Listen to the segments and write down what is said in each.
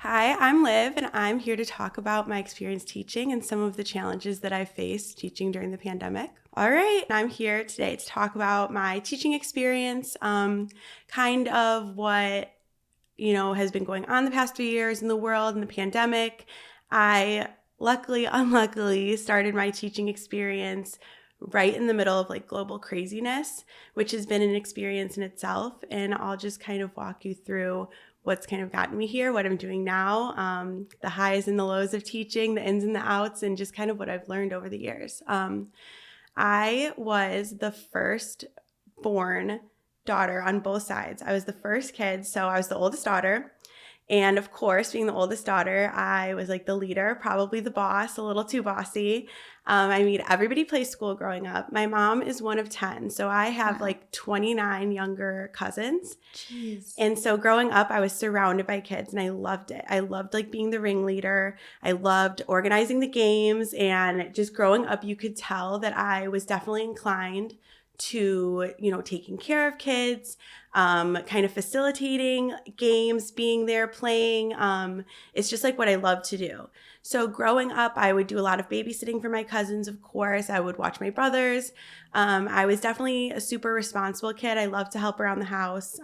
Hi, I'm Liv, and I'm here to talk about my experience teaching and some of the challenges that I faced teaching during the pandemic. All right, I'm here today to talk about my teaching experience, kind of what has been going on the past few years in the world and the pandemic. I unluckily started my teaching experience right in the middle of like global craziness, which has been an experience in itself. And I'll just kind of walk you through what's kind of gotten me here, what I'm doing now, the highs and the lows of teaching, the ins and the outs, and just kind of what I've learned over the years. I was the first born daughter on both sides. I was the first kid, so I was the oldest daughter. And of course, being the oldest daughter, I was like the leader, probably the boss, a little too bossy. I made everybody play school growing up. My mom is one of 10, so I have like 29 younger cousins. Jeez. And so growing up, I was surrounded by kids and I loved it. I loved like being the ringleader. I loved organizing the games, and just growing up, you could tell that I was definitely inclined to, taking care of kids, kind of facilitating games, being there, playing. It's just like what I love to do. So growing up, I would do a lot of babysitting for my cousins, of course. I would watch my brothers. I was definitely a super responsible kid. I loved to help around the house.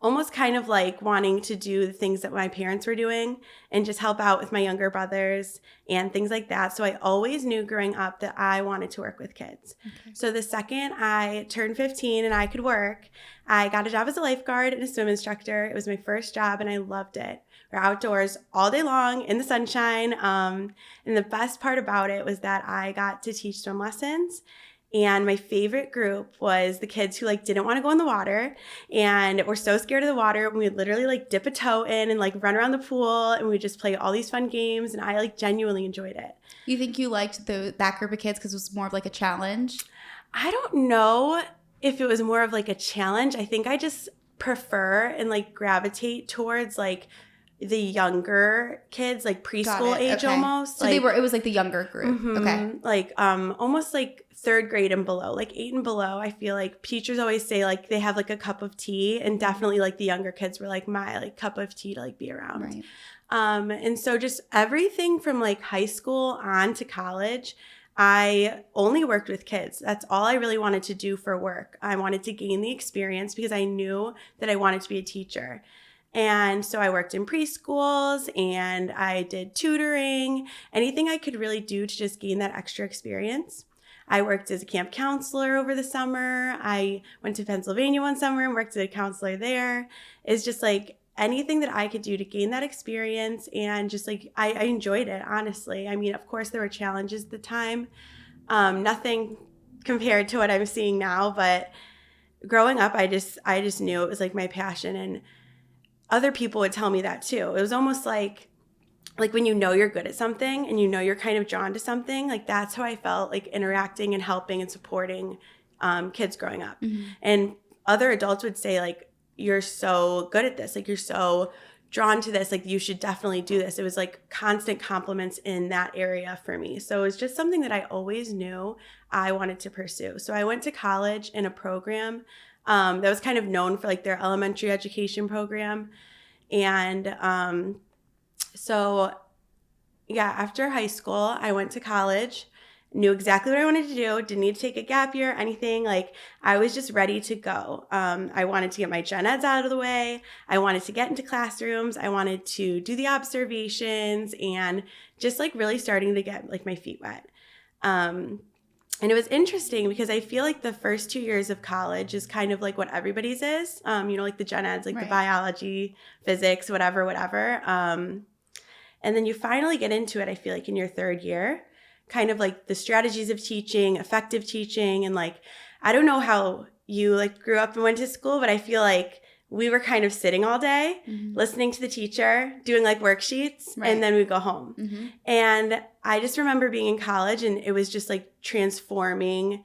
Almost kind of like wanting to do the things that my parents were doing and just help out with my younger brothers and things like that. So I always knew growing up that I wanted to work with kids. Okay. So the second I turned 15 and I could work, I got a job as a lifeguard and a swim instructor. It was my first job and I loved it. We're outdoors all day long in the sunshine. And the best part about it was that I got to teach swim lessons. And my favorite group was the kids who didn't want to go in the water and were so scared of the water. And we would literally dip a toe in and run around the pool, and we would just play all these fun games. And I genuinely enjoyed it. You think you liked that group of kids because it was more of a challenge? I don't know if it was more of a challenge. I think I just prefer and gravitate towards the younger kids, preschool age. Okay. Almost. So it was the younger group. Mm-hmm. Okay. Almost third grade and below, 8 and below. I feel like teachers always say they have a cup of tea, and definitely the younger kids were my cup of tea to be around. Right. And so just everything from high school on to college, I only worked with kids. That's all I really wanted to do for work. I wanted to gain the experience because I knew that I wanted to be a teacher. And so I worked in preschools and I did tutoring, anything I could really do to just gain that extra experience. I worked as a camp counselor over the summer. I went to Pennsylvania one summer and worked as a counselor there. It's just anything that I could do to gain that experience, and just I enjoyed it, honestly. I mean, of course there were challenges at the time. Nothing compared to what I'm seeing now, but growing up, I just knew it was my passion, and other people would tell me that too. It was almost like when you're good at something and you're kind of drawn to something, that's how I felt interacting and helping and supporting kids growing up. Mm-hmm. And other adults would say you're so good at this, you're so drawn to this, you should definitely do this. It was constant compliments in that area for me. So it was just something that I always knew I wanted to pursue. So I went to college in a program that was kind of known for their elementary education program. And so yeah, after high school, I went to college, knew exactly what I wanted to do, didn't need to take a gap year, anything. I was just ready to go. I wanted to get my gen eds out of the way. I wanted to get into classrooms. I wanted to do the observations and just really starting to get my feet wet. And it was interesting because I feel the first 2 years of college is kind of what everybody's is, the gen eds, right. The biology, physics, whatever. And then you finally get into it, I feel in your third year, kind of the strategies of teaching, effective teaching. And I don't know how you grew up and went to school, but I feel we were kind of sitting all day, mm-hmm. listening to the teacher, doing worksheets, right. and then we go home. Mm-hmm. And I just remember being in college, and it was just transforming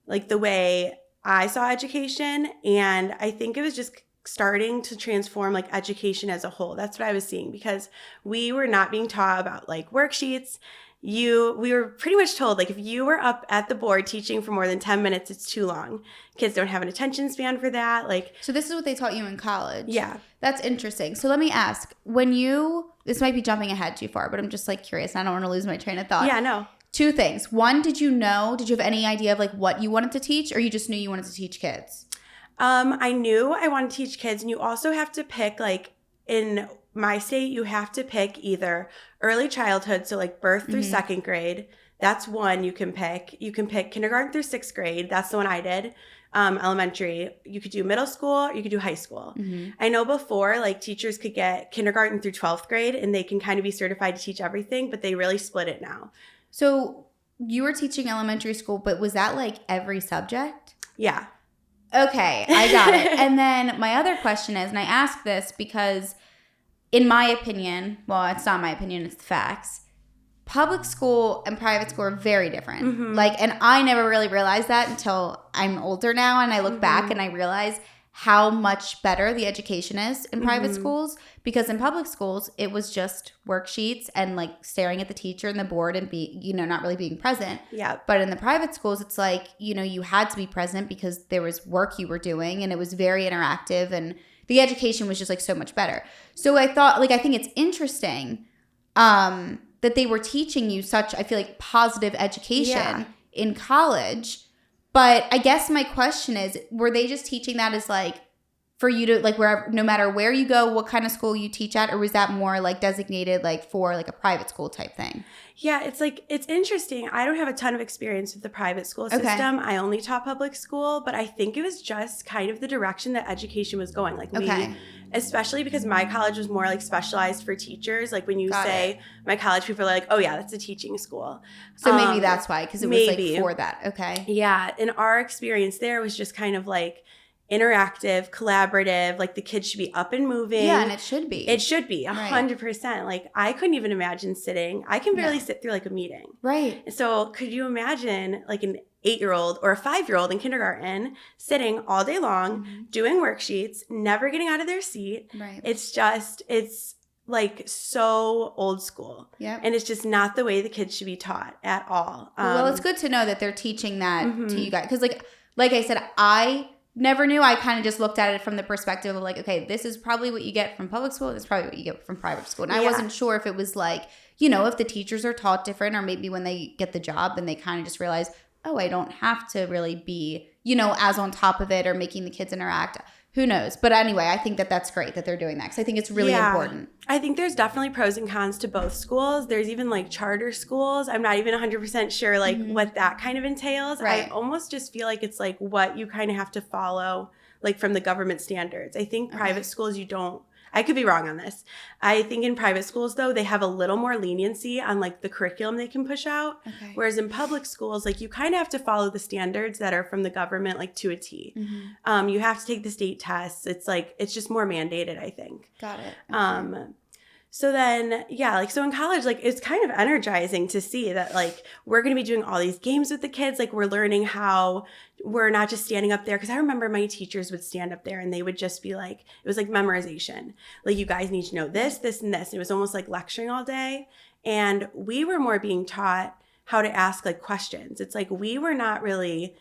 the way I saw education. And I think it was just starting to transform like education as a whole. That's what I was seeing, because we were not being taught about like worksheets. We were pretty much told like if you were up at the board teaching for more than 10 minutes, it's too long. Kids don't have an attention span for that. Like, so this is what they taught you in college. Yeah. That's interesting. So let me ask, this might be jumping ahead too far, but I'm just like curious and I don't want to lose my train of thought. Yeah, no. Two things. One, did you have any idea of like what you wanted to teach, or you just knew you wanted to teach kids? I knew I wanted to teach kids, and you also have to pick, like in my state, you have to pick either early childhood, so like birth through second grade. That's one you can pick. You can pick kindergarten through sixth grade. That's the one I did. Elementary. You could do middle school, or you could do high school. I know before, like teachers could get kindergarten through 12th grade, and they can kind of be certified to teach everything, but they really split it now. So you were teaching elementary school, but was that like every subject? Yeah. Okay, I got it. And then my other question is, and I ask this because in my opinion, well, it's not my opinion, it's the facts, public school and private school are very different. Like, and I never really realized that until I'm older now, and I look back and I realize how much better the education is in private schools, because in public schools it was just worksheets and like staring at the teacher and the board and not really being present. Yeah. But in the private schools it's like, you had to be present because there was work you were doing, and it was very interactive, and the education was just like so much better. So I thought, like, I think it's interesting that they were teaching you such, I feel like, positive education in college. But I guess my question is, were they just teaching that as like for you to like wherever, no matter where you go, what kind of school you teach at, or was that more like designated like for like a private school type thing? Yeah, it's interesting. I don't have a ton of experience with the private school system. I only taught public school, but I think it was just kind of the direction that education was going. Like especially because my college was more like specialized for teachers. Like when you say my college, people are like, oh yeah, that's a teaching school. So maybe that's why, because it was like for that. Okay. Yeah. And our experience there was just kind of like interactive, collaborative, like the kids should be up and moving. Yeah, and it should be. It should be 100%. Like I couldn't even imagine sitting. I can barely sit through like a meeting. Right. So could you imagine like an 8-year-old or a 5-year-old in kindergarten sitting all day long, doing worksheets, never getting out of their seat? Right. It's like so old school. Yeah. And it's just not the way the kids should be taught at all. Well, it's good to know that they're teaching that to you guys. Because like I said, I never knew. I kind of just looked at it from the perspective of like, okay, this is probably what you get from public school. This is probably what you get from private school. And I wasn't sure if it was like, if the teachers are taught different, or maybe when they get the job and they kind of just realize, oh, I don't have to really be, as on top of it or making the kids interact. Who knows? But anyway, I think that that's great that they're doing that, because I think it's really important. I think there's definitely pros and cons to both schools. There's even like charter schools. I'm not even 100% sure like what that kind of entails. Right. I almost just feel like it's like what you kind of have to follow like from the government standards. I think private schools you don't. I could be wrong on this. I think in private schools, though, they have a little more leniency on like the curriculum they can push out. Okay. Whereas in public schools, like you kind of have to follow the standards that are from the government, like to a T. You have to take the state tests. It's like, it's just more mandated, I think. Got it. Okay. So then, so in college, like it's kind of energizing to see that like we're going to be doing all these games with the kids. Like we're learning how we're not just standing up there. Because I remember my teachers would stand up there and they would just be like, it was like memorization. Like you guys need to know this, this, and this. And it was almost like lecturing all day. And we were more being taught how to ask like questions. It's like we were not really,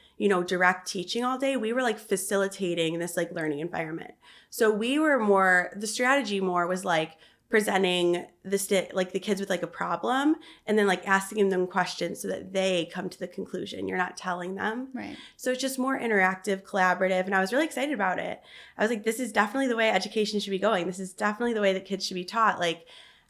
direct teaching all day. We were like facilitating this like learning environment. So we were more, the strategy more was like, presenting the kids with like a problem and then like asking them questions so that they come to the conclusion. You're not telling them. Right. So it's just more interactive, collaborative. And I was really excited about it. I was like, this is definitely the way education should be going. This is definitely the way that kids should be taught. Like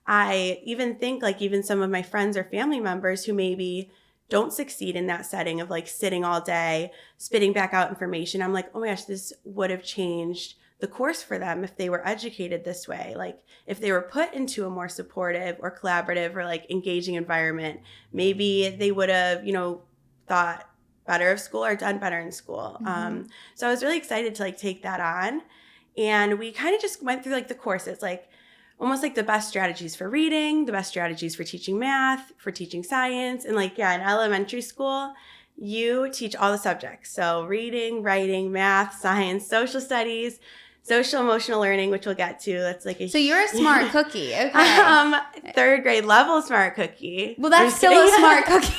I even think like even some of my friends or family members who maybe don't succeed in that setting of like sitting all day, spitting back out information. I'm like, oh my gosh, this would have changed the course for them if they were educated this way. Like if they were put into a more supportive or collaborative or like engaging environment, maybe they would have, thought better of school or done better in school. So I was really excited to like take that on. And we kind of just went through like the courses, like almost like the best strategies for reading, the best strategies for teaching math, for teaching science. And like, in elementary school, you teach all the subjects. So reading, writing, math, science, social studies. social emotional learning, which we'll get to. That's like So you're a smart cookie. Okay. Third grade level smart cookie. Well, that's still a smart cookie.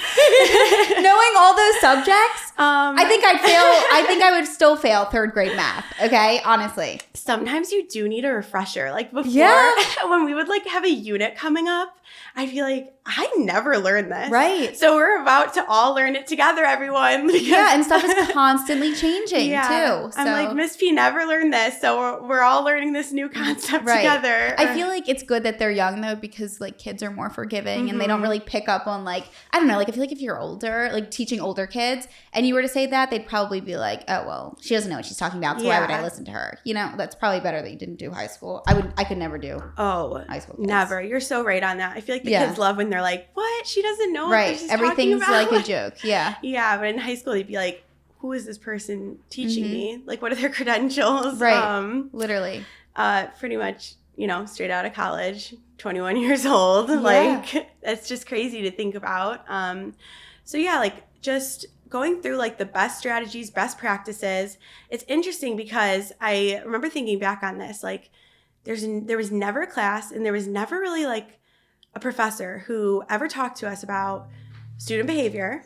Knowing all those subjects, I think I'd fail. I think I would still fail third grade math. Okay, honestly. Sometimes you do need a refresher. Like before, when we would like have a unit coming up, I'd be like, I never learned this. Right. So we're about to all learn it together, everyone. Yeah, and stuff is constantly changing too. So. I'm like, Miss P never learned this, so we're all learning this new concept together. I feel like it's good that they're young though, because like kids are more forgiving and they don't really pick up on like, I don't know, like I feel like if you're older, like teaching older kids and you were to say that, they'd probably be like, oh, well, she doesn't know what she's talking about, so why would I listen to her? You know, that's probably better that you didn't do high school. I could never do high school kids. Never. You're so right on that. I feel like the kids love when they're like, what? She doesn't know what she's everything's talking about. Like a joke. Yeah. Yeah, but in high school, they'd be like, who is this person teaching me? Like, what are their credentials? Right. Literally. Pretty much, you know, straight out of college, 21 years old. Yeah. Like, that's just crazy to think about. So yeah, like just going through like the best strategies, best practices. It's interesting because I remember thinking back on this, like there was never a class and there was never really like a professor who ever talked to us about student behavior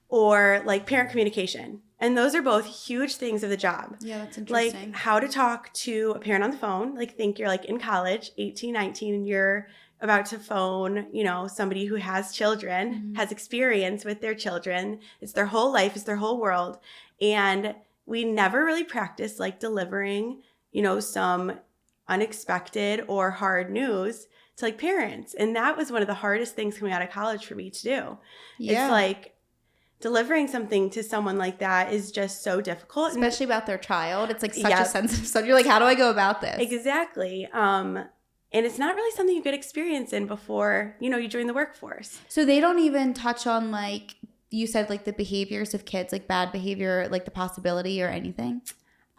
or like parent communication. And those are both huge things of the job. Yeah, that's interesting. Like how to talk to a parent on the phone. Like think you're like in college, 18, 19, and you're about to phone, you know, somebody who has children, has experience with their children. It's their whole life, it's their whole world. And we never really practiced like delivering, you know, some unexpected or hard news to like parents. And that was one of the hardest things coming out of college for me to do. Yeah. It's like delivering something to someone like that is just so difficult. Especially about their child. It's like such a sensitive subject. You're like, how do I go about this? Exactly. And it's not really something you get experience in before, you know, you join the workforce. So they don't even touch on like, you said like the behaviors of kids, like bad behavior, like the possibility or anything?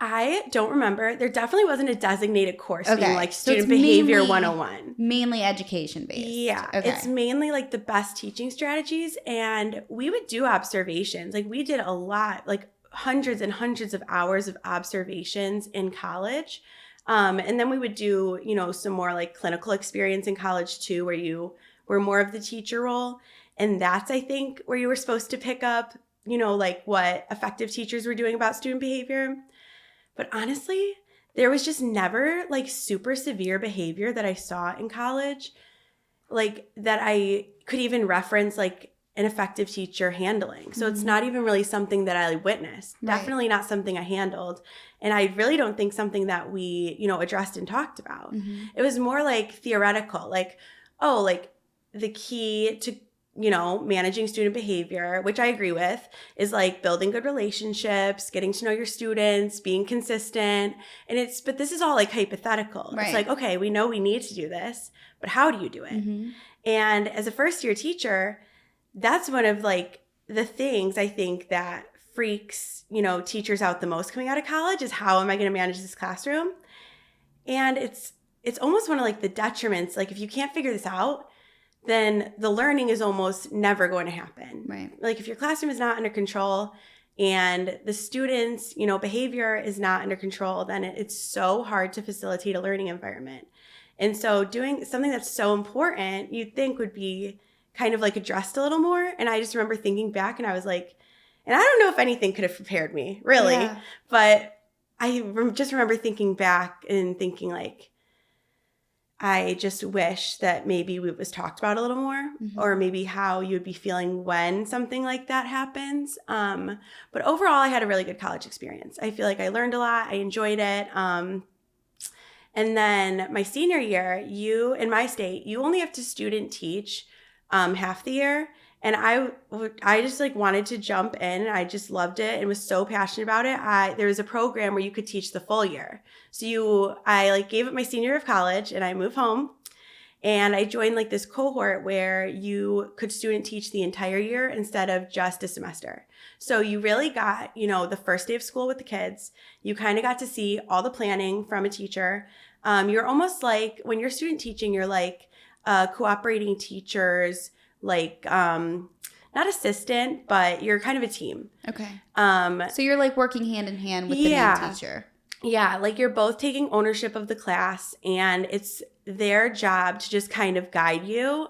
I don't remember. There definitely wasn't a designated course being like student behavior 101. Mainly education based. Yeah. Okay. It's mainly like the best teaching strategies. And we would do observations. Like we did a lot, like hundreds and hundreds of hours of observations in college. And then we would do, you know, some more like clinical experience in college too, where you were more of the teacher role. And that's, I think, where you were supposed to pick up, you know, like what effective teachers were doing about student behavior. But honestly, there was just never like super severe behavior that I saw in college, like that I could even reference like an effective teacher handling. So it's not even really something that I witnessed. Right. Definitely not something I handled. And I really don't think something that we, you know, addressed and talked about. It was more like theoretical, like, oh, like the key to, you know, managing student behavior, which I agree with, is like building good relationships, getting to know your students, being consistent. But this is all like hypothetical. Right. It's like, okay, we know we need to do this, but how do you do it? And as a first year teacher, that's one of like the things I think that freaks, you know, teachers out the most coming out of college is how am I going to manage this classroom? And it's almost one of like the detriments. Like if you can't figure this out, then the learning is almost never going to happen. Right. Like if your classroom is not under control and the students, you know, behavior is not under control, then it's so hard to facilitate a learning environment. And so doing something that's so important, you'd think would be kind of like addressed a little more. And I just remember thinking back and I was like, and I don't know if anything could have prepared me, really. But I just remember thinking back and thinking like, I just wish that maybe it was talked about a little more or maybe how you would be feeling when something like that happens. But overall, I had a really good college experience. I feel like I learned a lot. I enjoyed it. And then my senior year, in my state, you only have to student teach half the year. And I just like wanted to jump in and I just loved it and was so passionate about it. There was a program where you could teach the full year. So I like gave up my senior year of college and I moved home and I joined like this cohort where you could student teach the entire year instead of just a semester. So you really got, you know, the first day of school with the kids. You kind of got to see all the planning from a teacher. You're almost like when you're student teaching, you're like cooperating teachers, like not assistant, but you're kind of a team. Okay. So you're like working hand in hand with the main teacher. Yeah, like you're both taking ownership of the class, and it's their job to just kind of guide you,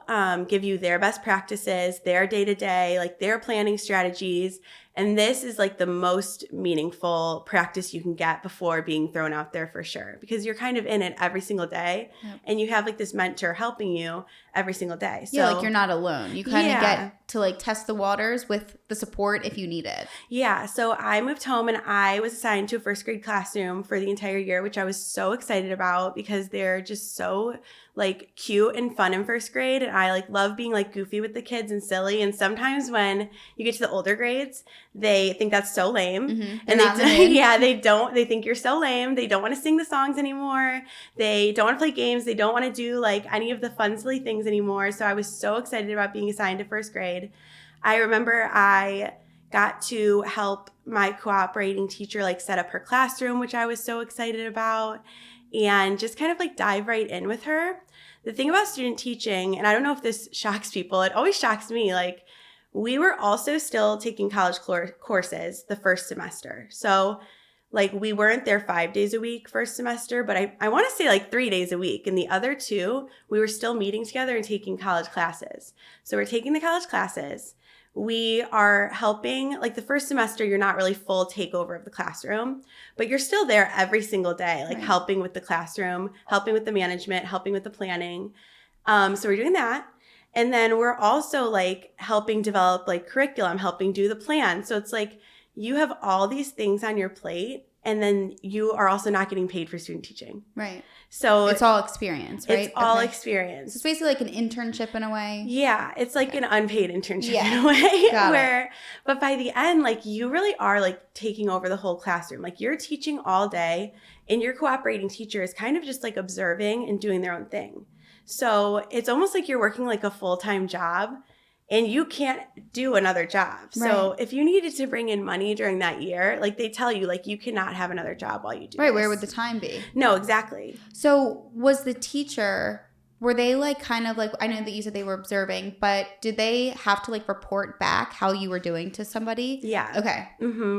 give you their best practices, their day to day, like their planning strategies. And this is like the most meaningful practice you can get before being thrown out there for sure, because you're kind of in it every single day, Yep. and you have like this mentor helping you every single day. So Yeah, like you're not alone. You kind of yeah. get to like test the waters with the support if you need it. Yeah, so I moved home and I was assigned to a first grade classroom for the entire year, which I was so excited about because they're just so like cute and fun in first grade, and I like love being like goofy with the kids and silly. And sometimes when you get to the older grades, they think that's so lame, and they think you're so lame. They don't want to sing the songs anymore. They don't want to play games. They don't want to do like any of the fun silly things anymore. So I was so excited about being assigned to first grade. I remember I got to help my cooperating teacher like set up her classroom, which I was so excited about, and just kind of like dive right in with her. The thing about student teaching, and I don't know if this shocks people, it always shocks me, like we were also still taking college courses the first semester. So like we weren't there 5 days a week first semester, but I want to say like 3 days a week. And the other 2, we were still meeting together and taking college classes. So we're taking the college classes. We are helping, like the first semester, you're not really full takeover of the classroom, but you're still there every single day, like helping with the classroom, helping with the management, helping with the planning. So we're doing that. And then we're also like helping develop like curriculum, helping do the plan. So it's like you have all these things on your plate, and then you are also not getting paid for student teaching. Right. So it's all experience, right? It's all experience. So it's basically like an internship in a way. Yeah, it's like an unpaid internship in a way. But by the end, like you really are like taking over the whole classroom. Like you're teaching all day, and your cooperating teacher is kind of just like observing and doing their own thing. So it's almost like you're working like a full-time job, and you can't do another job. So if you needed to bring in money during that year, like they tell you, like you cannot have another job while you do this. Where would the time be? No, exactly. So was the teacher, were they like kind of like, I know that you said they were observing, but did they have to like report back how you were doing to somebody? Yeah. Okay.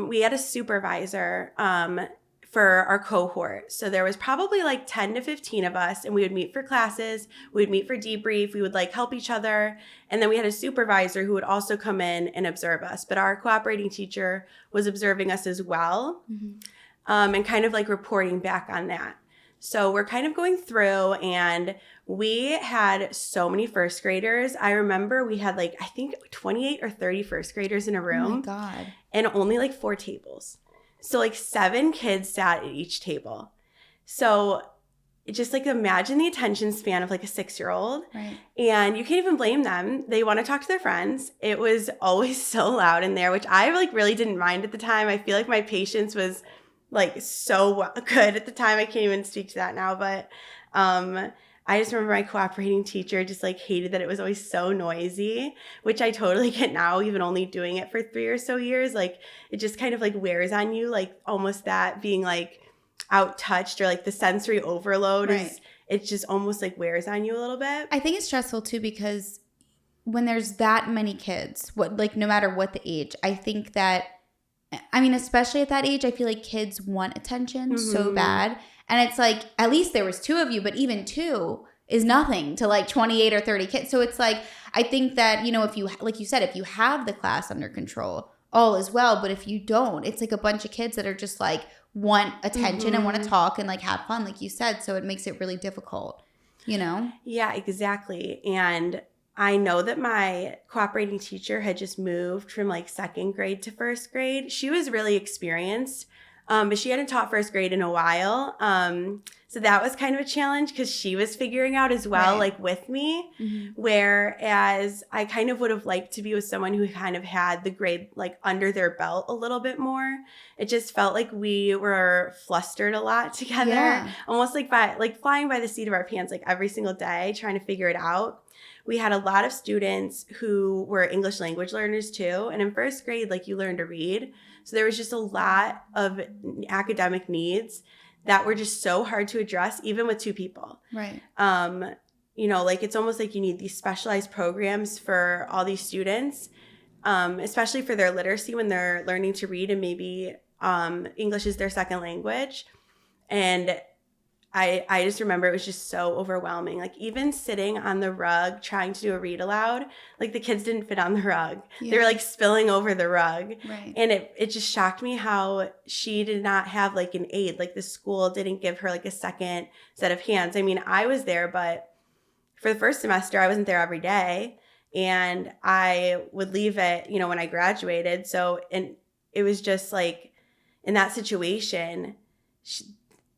We had a supervisor for our cohort. So there was probably like 10 to 15 of us, and we would meet for classes, we would meet for debrief, we would like help each other. And then we had a supervisor who would also come in and observe us. But our cooperating teacher was observing us as well, and kind of like reporting back on that. So we're kind of going through, and we had so many first graders. I remember we had like, I think 28 or 30 first graders in a room. Oh my God. And only like 4 tables. So like 7 kids sat at each table. So just like imagine the attention span of like a 6-year-old. Right. And you can't even blame them. They want to talk to their friends. It was always so loud in there, which I like really didn't mind at the time. I feel like my patience was like so good at the time. I can't even speak to that now. But I just remember my cooperating teacher just like hated that it was always so noisy, which I totally get now, even only doing it for 3 or so years. Like it just kind of like wears on you, like almost that being like out touched, or like the sensory overload is, it just almost like wears on you a little bit. I think it's stressful too, because when there's that many kids, like no matter what the age, I think that, I mean, especially at that age, I feel like kids want attention so bad. And it's like, at least there was 2 of you, but even 2 is nothing to like 28 or 30 kids. So it's like, I think that, you know, if you, like you said, if you have the class under control, all is well. But if you don't, it's like a bunch of kids that are just like want attention and want to talk and like have fun, like you said. So it makes it really difficult, you know? Yeah, exactly. And I know that my cooperating teacher had just moved from like 2nd grade to 1st grade. She was really experienced. But she hadn't taught 1st grade in a while. So that was kind of a challenge because she was figuring out as well, like with me. Whereas I kind of would have liked to be with someone who kind of had the grade like under their belt a little bit more. It just felt like we were flustered a lot together, almost like flying by the seat of our pants, like every single day, trying to figure it out. We had a lot of students who were English language learners too. And in 1st grade, like you learn to read. So there was just a lot of academic needs that were just so hard to address, even with 2 people. Right. You know, like it's almost like you need these specialized programs for all these students, especially for their literacy when they're learning to read and maybe English is their second language. And I just remember it was just so overwhelming. Like even sitting on the rug trying to do a read aloud, like the kids didn't fit on the rug. Yeah. They were like spilling over the rug. Right. And it just shocked me how she did not have like an aide. Like the school didn't give her like a second set of hands. I mean, I was there, but for the first semester, I wasn't there every day. And I would leave it, you know, when I graduated. So, and it was just like in that situation,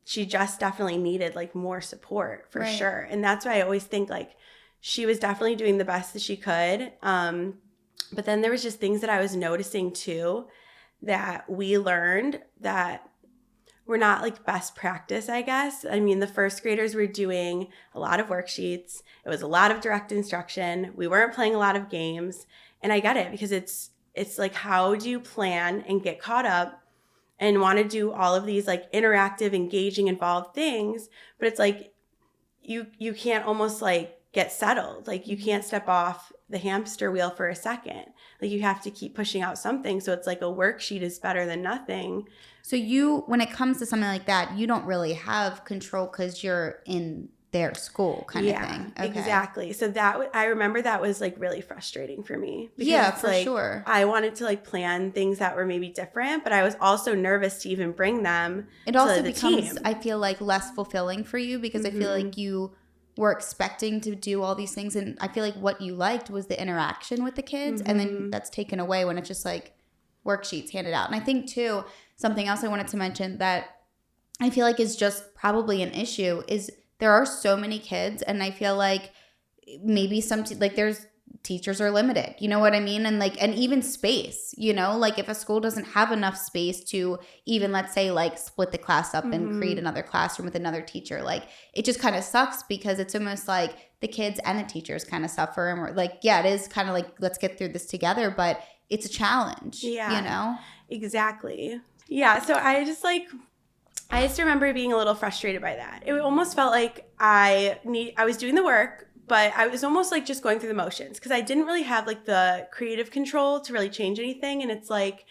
she just definitely needed like more support for Right. sure. And that's why I always think like she was definitely doing the best that she could. But then there was just things that I was noticing too that we learned that were not like best practice, I guess. I mean, the first graders were doing a lot of worksheets. It was a lot of direct instruction. We weren't playing a lot of games. And I get it because it's like, how do you plan and get caught up and want to do all of these like interactive, engaging, involved things, but it's like you can't almost like get settled. Like you can't step off the hamster wheel for a second. Like you have to keep pushing out something. So it's like a worksheet is better than nothing. So when it comes to something like that, you don't really have control because you're in their school kind of thing. Okay. Exactly. So I remember that was like really frustrating for me. Because yeah, it's for like, sure. I wanted to like plan things that were maybe different, but I was also nervous to even bring them it to also the becomes, team. I feel like, less fulfilling for you because I feel like you were expecting to do all these things. And I feel like what you liked was the interaction with the kids. And then that's taken away when it's just like worksheets handed out. And I think too, something else I wanted to mention that I feel like is just probably an issue is there are so many kids, and I feel like maybe there's teachers are limited, you know what I mean? And like, and even space, you know, like if a school doesn't have enough space to even, let's say, like split the class up and create another classroom with another teacher, like it just kind of sucks because it's almost like the kids and the teachers kind of suffer, and we're like, yeah, it is kind of like, let's get through this together, but it's a challenge, you know? Exactly. Yeah. So I just remember being a little frustrated by that. It almost felt like I was doing the work, but I was almost like just going through the motions because I didn't really have like the creative control to really change anything. And it's like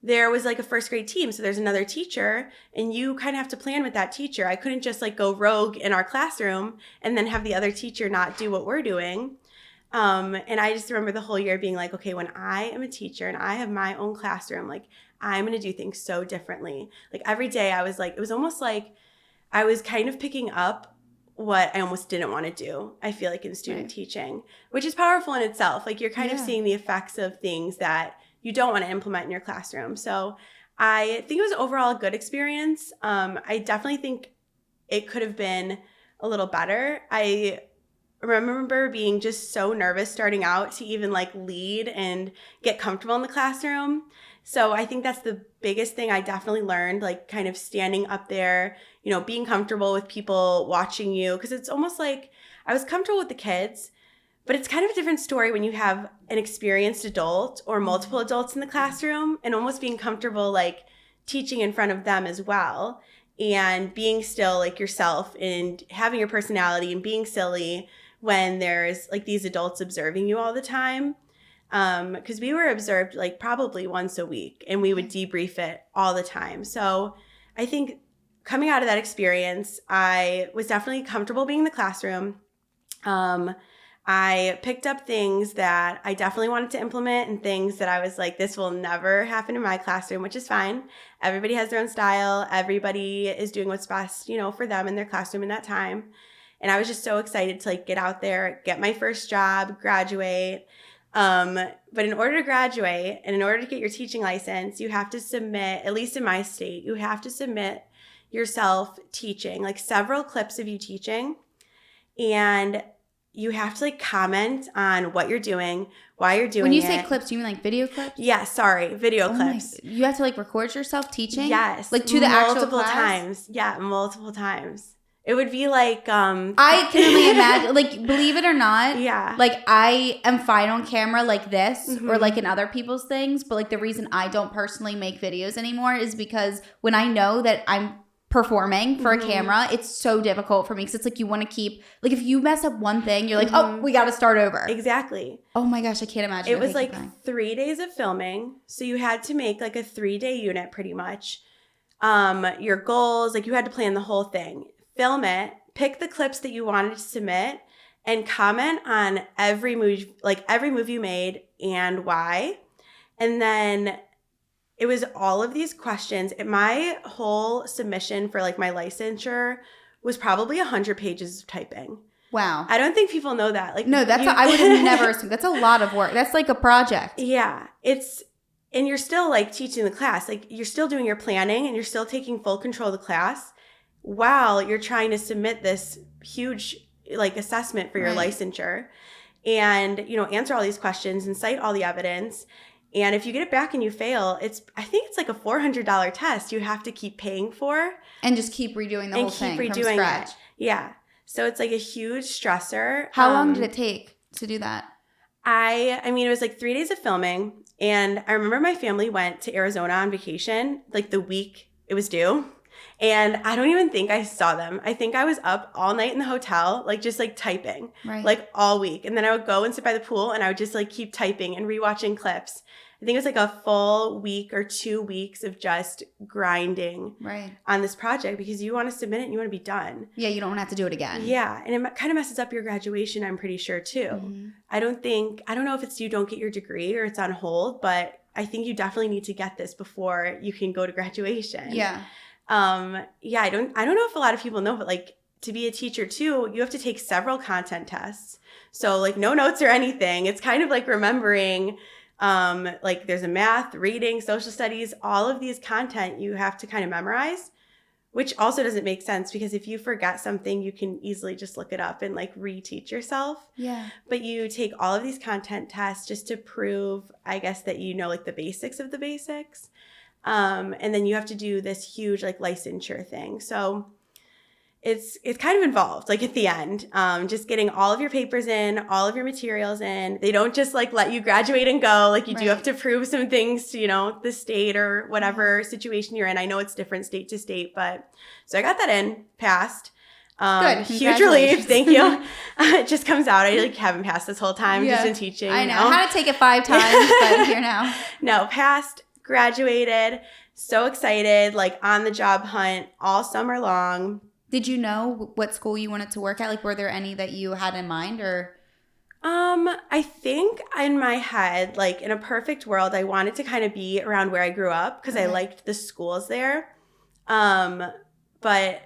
there was like a first grade team, so there's another teacher, and you kind of have to plan with that teacher. I couldn't just like go rogue in our classroom and then have the other teacher not do what we're doing. And I just remember the whole year being like, okay, when I am a teacher and I have my own classroom, like I'm going to do things so differently. Like every day I was like, it was almost like I was kind of picking up what I almost didn't want to do, I feel like in student teaching, which is powerful in itself. Like you're kind of seeing the effects of things that you don't want to implement in your classroom. So I think it was overall a good experience. I definitely think it could have been a little better. I remember being just so nervous starting out to even like lead and get comfortable in the classroom. So I think that's the biggest thing I definitely learned, like kind of standing up there, you know, being comfortable with people watching you. Because it's almost like I was comfortable with the kids, but it's kind of a different story when you have an experienced adult or multiple adults in the classroom and almost being comfortable like teaching in front of them as well and being still like yourself and having your personality and being silly when there's like these adults observing you all the time. Because we were observed like probably once a week and we would debrief it all the time. So I think coming out of that experience, I was definitely comfortable being in the classroom. I picked up things that I definitely wanted to implement and things that I was like, this will never happen in my classroom, which is fine. Everybody has their own style. Everybody is doing what's best, you know, for them in their classroom in that time. And I was just so excited to like get out there, get my first job, graduate. But in order to graduate and in order to get your teaching license, you have to submit, at least in my state, you have to submit yourself teaching, like several clips of you teaching. And you have to like comment on what you're doing, why you're doing it. When you say clips, do you mean like video clips? Yeah, sorry, video clips. You have to like record yourself teaching? Yes. Like to the actual multiple class? times. Yeah, multiple times. It would be like I can only imagine, like, believe it or not, yeah, like I am fine on camera like this or like in other people's things, but like the reason I don't personally make videos anymore is because when I know that I'm performing for a camera, it's so difficult for me because it's like you want to keep, like if you mess up one thing, you're like, oh, we got to start over. Exactly. Oh my gosh, I can't imagine. It was like 3 days of filming, so you had to make like a 3-day unit pretty much. your goals. Like you had to plan the whole thing. Film it, pick the clips that you wanted to submit, and comment on every move you made and why. And then it was all of these questions. My whole submission for like my licensure was probably 100 pages of typing. Wow. I don't think people know that. Like, no, I would have never assumed. That's a lot of work. That's like a project. Yeah. And you're still like teaching the class. Like you're still doing your planning and you're still taking full control of the class while you're trying to submit this huge like assessment for your licensure and, answer all these questions and cite all the evidence. And if you get it back and you fail, I think it's like a $400 test you have to keep paying for. And just keep redoing the whole thing from scratch. Yeah. So it's like a huge stressor. How long did it take to do that? I mean, it was like 3 days of filming. And I remember my family went to Arizona on vacation, like the week it was due. And I don't even think I saw them. I think I was up all night in the hotel, like just like typing, like all week. And then I would go and sit by the pool and I would just like keep typing and rewatching clips. I think it was like a full week or 2 weeks of just grinding on this project because you want to submit it and you want to be done. Yeah, you don't want to have to do it again. Yeah, and it kind of messes up your graduation, I'm pretty sure, too. Mm-hmm. I don't know if it's you don't get your degree or it's on hold, but I think you definitely need to get this before you can go to graduation. Yeah. I don't know if a lot of people know, but like to be a teacher too, you have to take several content tests. So like no notes or anything. It's kind of like remembering like there's a math, reading, social studies, all of these content you have to kind of memorize, which also doesn't make sense because if you forget something, you can easily just look it up and like reteach yourself. Yeah. But you take all of these content tests just to prove, I guess, that you know like the basics of the basics. And then you have to do this huge like licensure thing. So it's kind of involved, like at the end, just getting all of your papers in, all of your materials in. They don't just like let you graduate and go. Like you do have to prove some things to, the state or whatever situation you're in. I know it's different state to state, but so I got that in, passed. Good. Huge relief. Thank you. It just comes out. I like haven't passed this whole time. Just been teaching. I know. I had to take it 5 times, but here now. No, passed. Graduated, so excited, like on the job hunt all summer long. Did you know what school you wanted to work at? Like, were there any that you had in mind or? I think in my head, like in a perfect world, I wanted to kind of be around where I grew up because I liked the schools there. But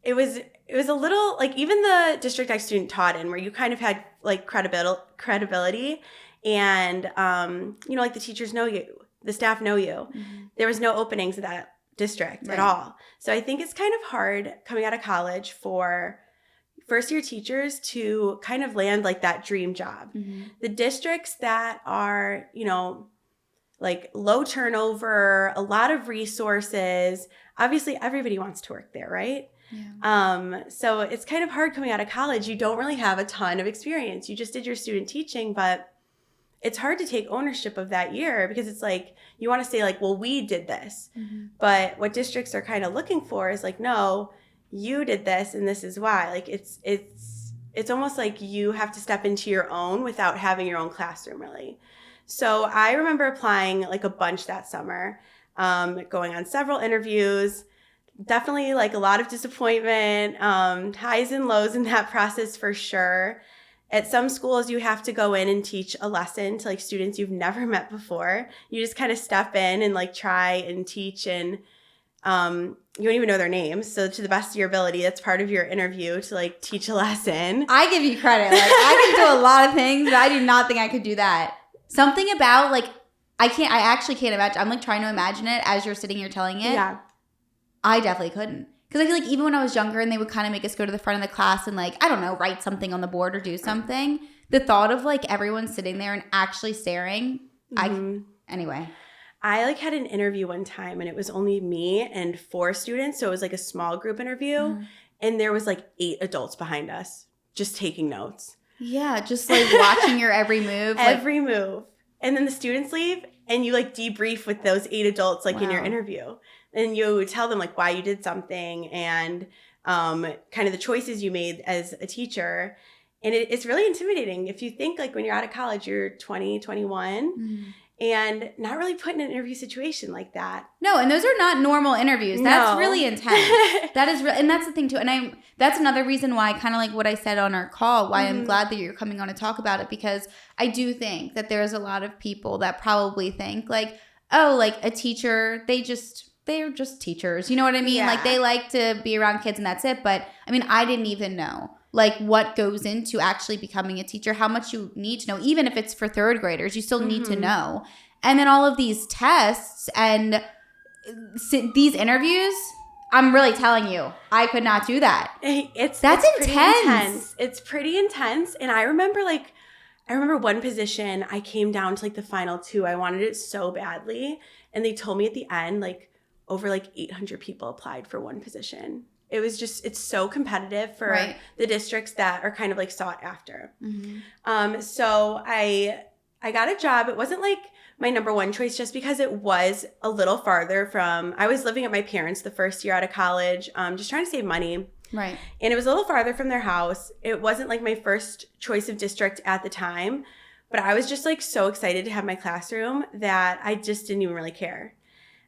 it was a little like even the district I student taught in where you kind of had like credibility and, like the teachers know you. The staff know you. Mm-hmm. There was no openings in that district at all. So I think it's kind of hard coming out of college for first-year teachers to kind of land like that dream job. Mm-hmm. The districts that are, like low turnover, a lot of resources, obviously everybody wants to work there, right? Yeah. So it's kind of hard coming out of college. You don't really have a ton of experience. You just did your student teaching, but it's hard to take ownership of that year because it's like you want to say like, well, we did this. Mm-hmm. But what districts are kind of looking for is like, no, you did this and this is why. Like it's almost like you have to step into your own without having your own classroom really. So I remember applying like a bunch that summer, going on several interviews, definitely like a lot of disappointment, highs and lows in that process for sure. At some schools, you have to go in and teach a lesson to like students you've never met before. You just kind of step in and like try and teach and you don't even know their names. So to the best of your ability, that's part of your interview to like teach a lesson. I give you credit. Like I can do a lot of things, but I do not think I could do that. Something about like, I actually can't imagine. I'm like trying to imagine it as you're sitting here telling it. Yeah. I definitely couldn't. Because I feel like even when I was younger and they would kind of make us go to the front of the class and like, I don't know, write something on the board or do something. The thought of like everyone sitting there and actually staring, anyway. I like had an interview one time and it was only me and 4 students. So it was like a small group interview. Mm-hmm. And there was like 8 adults behind us just taking notes. Yeah, just like watching your every move. Every move. And then the students leave and you like debrief with those 8 adults like in your interview. And you tell them like why you did something and kind of the choices you made as a teacher. And it's really intimidating. If you think like when you're out of college, you're 20, 21. Mm-hmm. and not really put in an interview situation like that. No, and those are not normal interviews. That's really intense. That is and that's the thing too. And that's another reason why, kind of like what I said on our call, why I'm glad that you're coming on to talk about it, because I do think that there's a lot of people that probably think like, oh, like a teacher, they're just teachers. You know what I mean? Yeah. Like they like to be around kids and that's it. But I mean, I didn't even know like what goes into actually becoming a teacher, how much you need to know. Even if it's for third graders, you still need to know. And then all of these tests and these interviews, I'm really telling you, I could not do that. That's intense. It's pretty intense. And I remember one position, I came down to like the final 2. I wanted it so badly. And they told me at the end, like over like 800 people applied for one position. It was just, it's so competitive for the districts that are kind of like sought after. So I got a job. It wasn't like my number one choice just because it was a little farther from, I was living at my parents' the first year out of college, just trying to save money. Right. And it was a little farther from their house. It wasn't like my first choice of district at the time, but I was just like so excited to have my classroom that I just didn't even really care.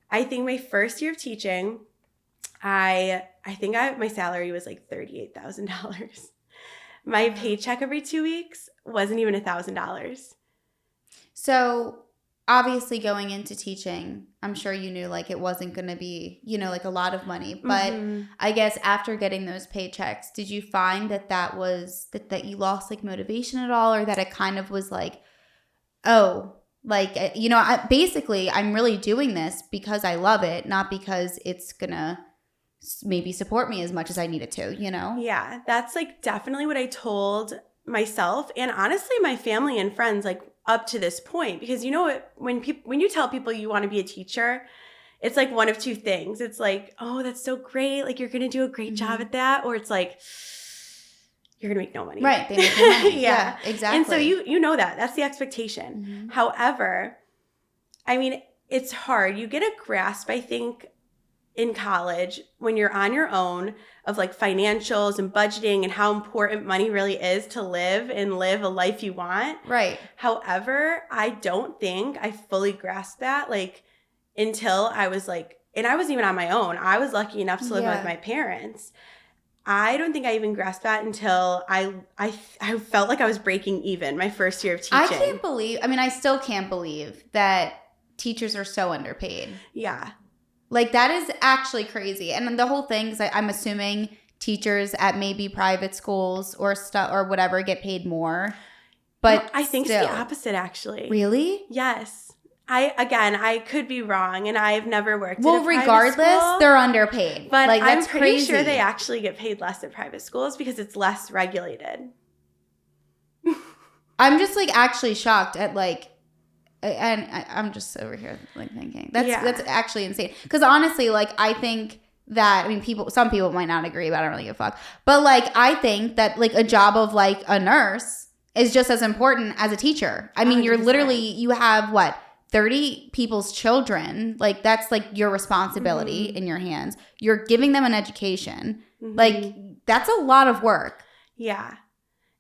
I think my first year of teaching, I think my salary was like $38,000. My paycheck every 2 weeks wasn't even $1,000. So obviously going into teaching, I'm sure you knew like it wasn't going to be, you know, like a lot of money. But I guess after getting those paychecks, did you find that was that you lost like motivation at all, or that it kind of was like, oh, like, you know, I'm really doing this because I love it, not because it's going to maybe support me as much as I need it to, you know? Yeah, that's like definitely what I told myself and honestly my family and friends like up to this point, because you know what, when you tell people you want to be a teacher, it's like one of two things. It's like, oh, that's so great, like you're gonna do a great job at that, or it's like you're gonna make no money. Right, they make no money. Yeah, exactly. And so you know that's the expectation. However, I mean, it's hard. You get a grasp, I think, in college when you're on your own of like financials and budgeting and how important money really is to live a life you want. Right. However, I don't think I fully grasped that like until I was like, and I wasn't even on my own. I was lucky enough to live with my parents. I don't think I even grasped that until I felt like I was breaking even my first year of teaching. I still can't believe that teachers are so underpaid. Yeah. Like, that is actually crazy. And the whole thing is I'm assuming teachers at maybe private schools or whatever get paid more. But no, I think it's the opposite, actually. Really? Yes. I could be wrong, and I've never worked at a private regardless, school, they're underpaid. But like, I'm that's pretty crazy. sure they actually get paid less at private schools because it's less regulated. I'm just, like, actually shocked at, like, and I'm just over here like thinking that's actually insane. Because honestly, like I think that some people might not agree, but I don't really give a fuck. But like I think that like a job of like a nurse is just as important as a teacher. I mean, 100%. You're literally you have 30 people's children. Like that's like your responsibility in your hands. You're giving them an education. Like that's a lot of work. Yeah.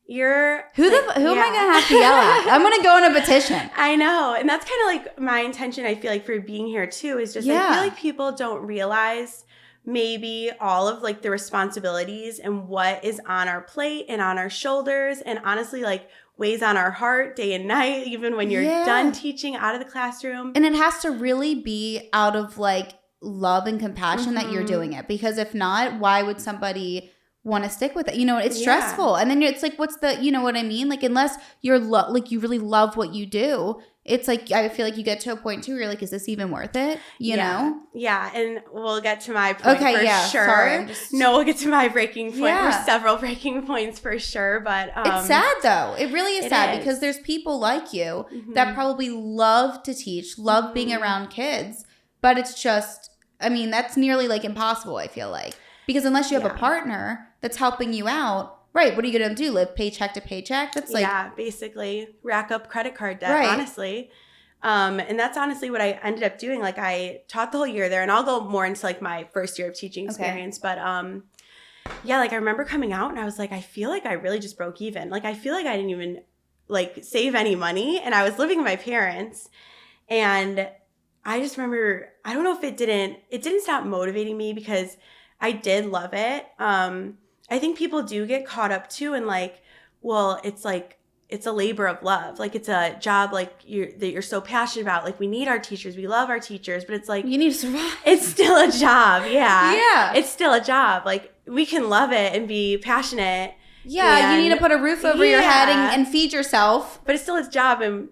Who am I gonna have to yell at? I'm gonna go on a petition. I know, and that's kind of like my intention. I feel like for being here too is just I feel like people don't realize maybe all of like the responsibilities and what is on our plate and on our shoulders, and honestly like weighs on our heart day and night, even when you're done teaching out of the classroom. And it has to really be out of like love and compassion that you're doing it, because if not, why would somebody want to stick with it? You know, it's stressful. And then it's like, what's the, you know what I mean? Like, unless you're like, you really love what you do, it's like, I feel like you get to a point too where you're like, is this even worth it? You know? Yeah. And we'll get to my point for sure. Sorry, we'll get to my breaking point. There's several breaking points for sure. But it's sad though. It really is sad because there's people like you that probably love to teach, love being around kids, but it's just, I mean, that's nearly like impossible, I feel like. Because unless you have a partner that's helping you out, right, what are you going to do? Live paycheck to paycheck? That's like... basically rack up credit card debt, honestly. And that's honestly what I ended up doing. Like I taught the whole year there, and I'll go more into like my first year of teaching experience. But like I remember coming out and I was like, I feel like I really just broke even. Like I feel like I didn't even like save any money, and I was living with my parents. And I just remember, I don't know if it didn't stop motivating me because I did love it. I think people do get caught up too in like, well, it's a labor of love. Like it's a job like that you're so passionate about. Like we need our teachers. We love our teachers, but it's like You need to survive. it's still a job. Yeah. Yeah. It's still a job. Like we can love it and be passionate. Yeah, you need to put a roof over your head and feed yourself. But it's still a job, and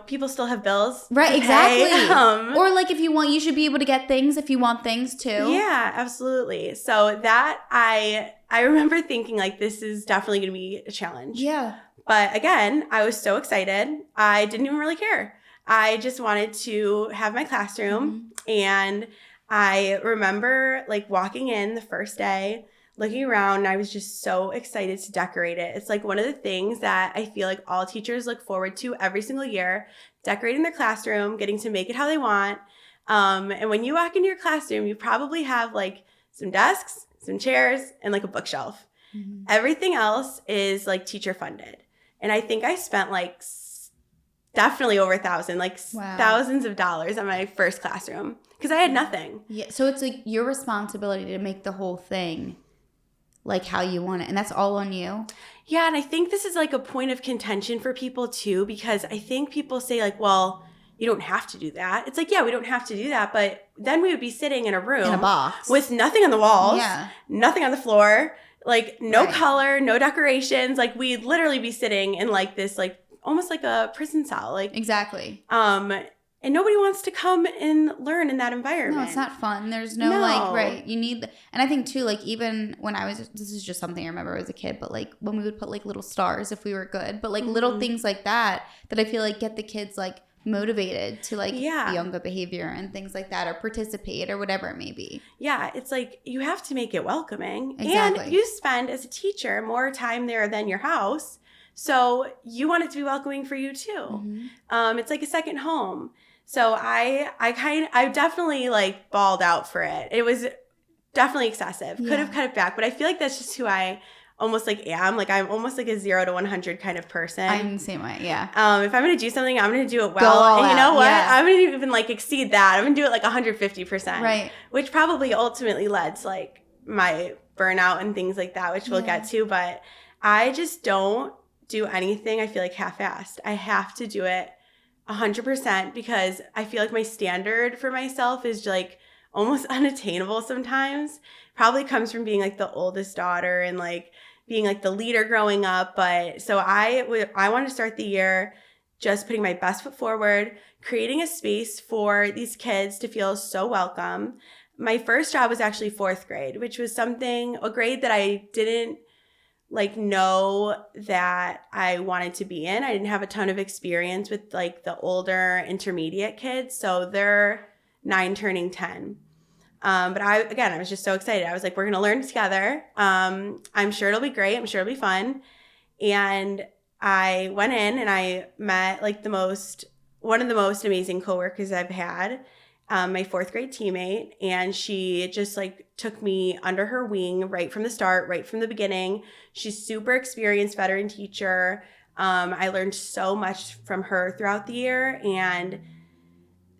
people still have bills. Right, to exactly. pay. Or like if you want, you should be able to get things if you want things too. Yeah, absolutely. So that I remember thinking like this is definitely going to be a challenge. Yeah. But again, I was so excited. I didn't even really care. I just wanted to have my classroom. And I remember like walking in the first day, looking around, and I was just so excited to decorate it. It's like one of the things that I feel like all teachers look forward to every single year, decorating their classroom, getting to make it how they want. And when you walk into your classroom, you probably have like some desks, some chairs, and like a bookshelf. Mm-hmm. Everything else is like teacher funded. And I think I spent like definitely over $1,000, like thousands of dollars on my first classroom because I had nothing. Yeah. So it's like your responsibility to make the whole thing like how you want it. And that's all on you. Yeah. And I think this is like a point of contention for people too, because I think people say like, well, you don't have to do that. It's like, yeah, we don't have to do that. But then we would be sitting in a room in a box with nothing on the walls, nothing on the floor, like no color, no decorations. Like we'd literally be sitting in like this, like almost like a prison cell. Like exactly. And nobody wants to come and learn in that environment. No, it's not fun. There's no. Like, right. You need, and I think too, like even when this is just something I remember as a kid, but like when we would put like little stars if we were good, but like little things like that I feel like get the kids like motivated to like be on good behavior and things like that, or participate or whatever it may be. Yeah. It's like you have to make it welcoming. Exactly. And you spend as a teacher more time there than your house. So you want it to be welcoming for you too. Mm-hmm. It's like a second home. So I definitely like balled out for it. It was definitely excessive. Could have cut it back, but I feel like that's just who I almost like am. Like I'm almost like a 0 to 100 kind of person. I'm the same way. Yeah. If I'm going to do something, I'm going to do it well. And you know what? Yeah. I'm going to even like exceed that. I'm going to do it like 150%. Right. Which probably ultimately led to like my burnout and things like that, which we'll get to. But I just don't do anything I feel like half-assed. I have to do it 100% because I feel like my standard for myself is like almost unattainable sometimes. Probably comes from being like the oldest daughter and like being like the leader growing up. But so I want to start the year just putting my best foot forward, creating a space for these kids to feel so welcome. My first job was actually 4th grade, which was a grade that I didn't like know that I wanted to be in. I didn't have a ton of experience with like the older intermediate kids. So they're 9 turning 10. But I was just so excited. I was like, we're going to learn together. I'm sure it'll be great. I'm sure it'll be fun. And I went in and I met like one of the most amazing coworkers I've had. My 4th grade teammate, and she just like took me under her wing right from the start, right from the beginning. She's super experienced veteran teacher. I learned so much from her throughout the year, and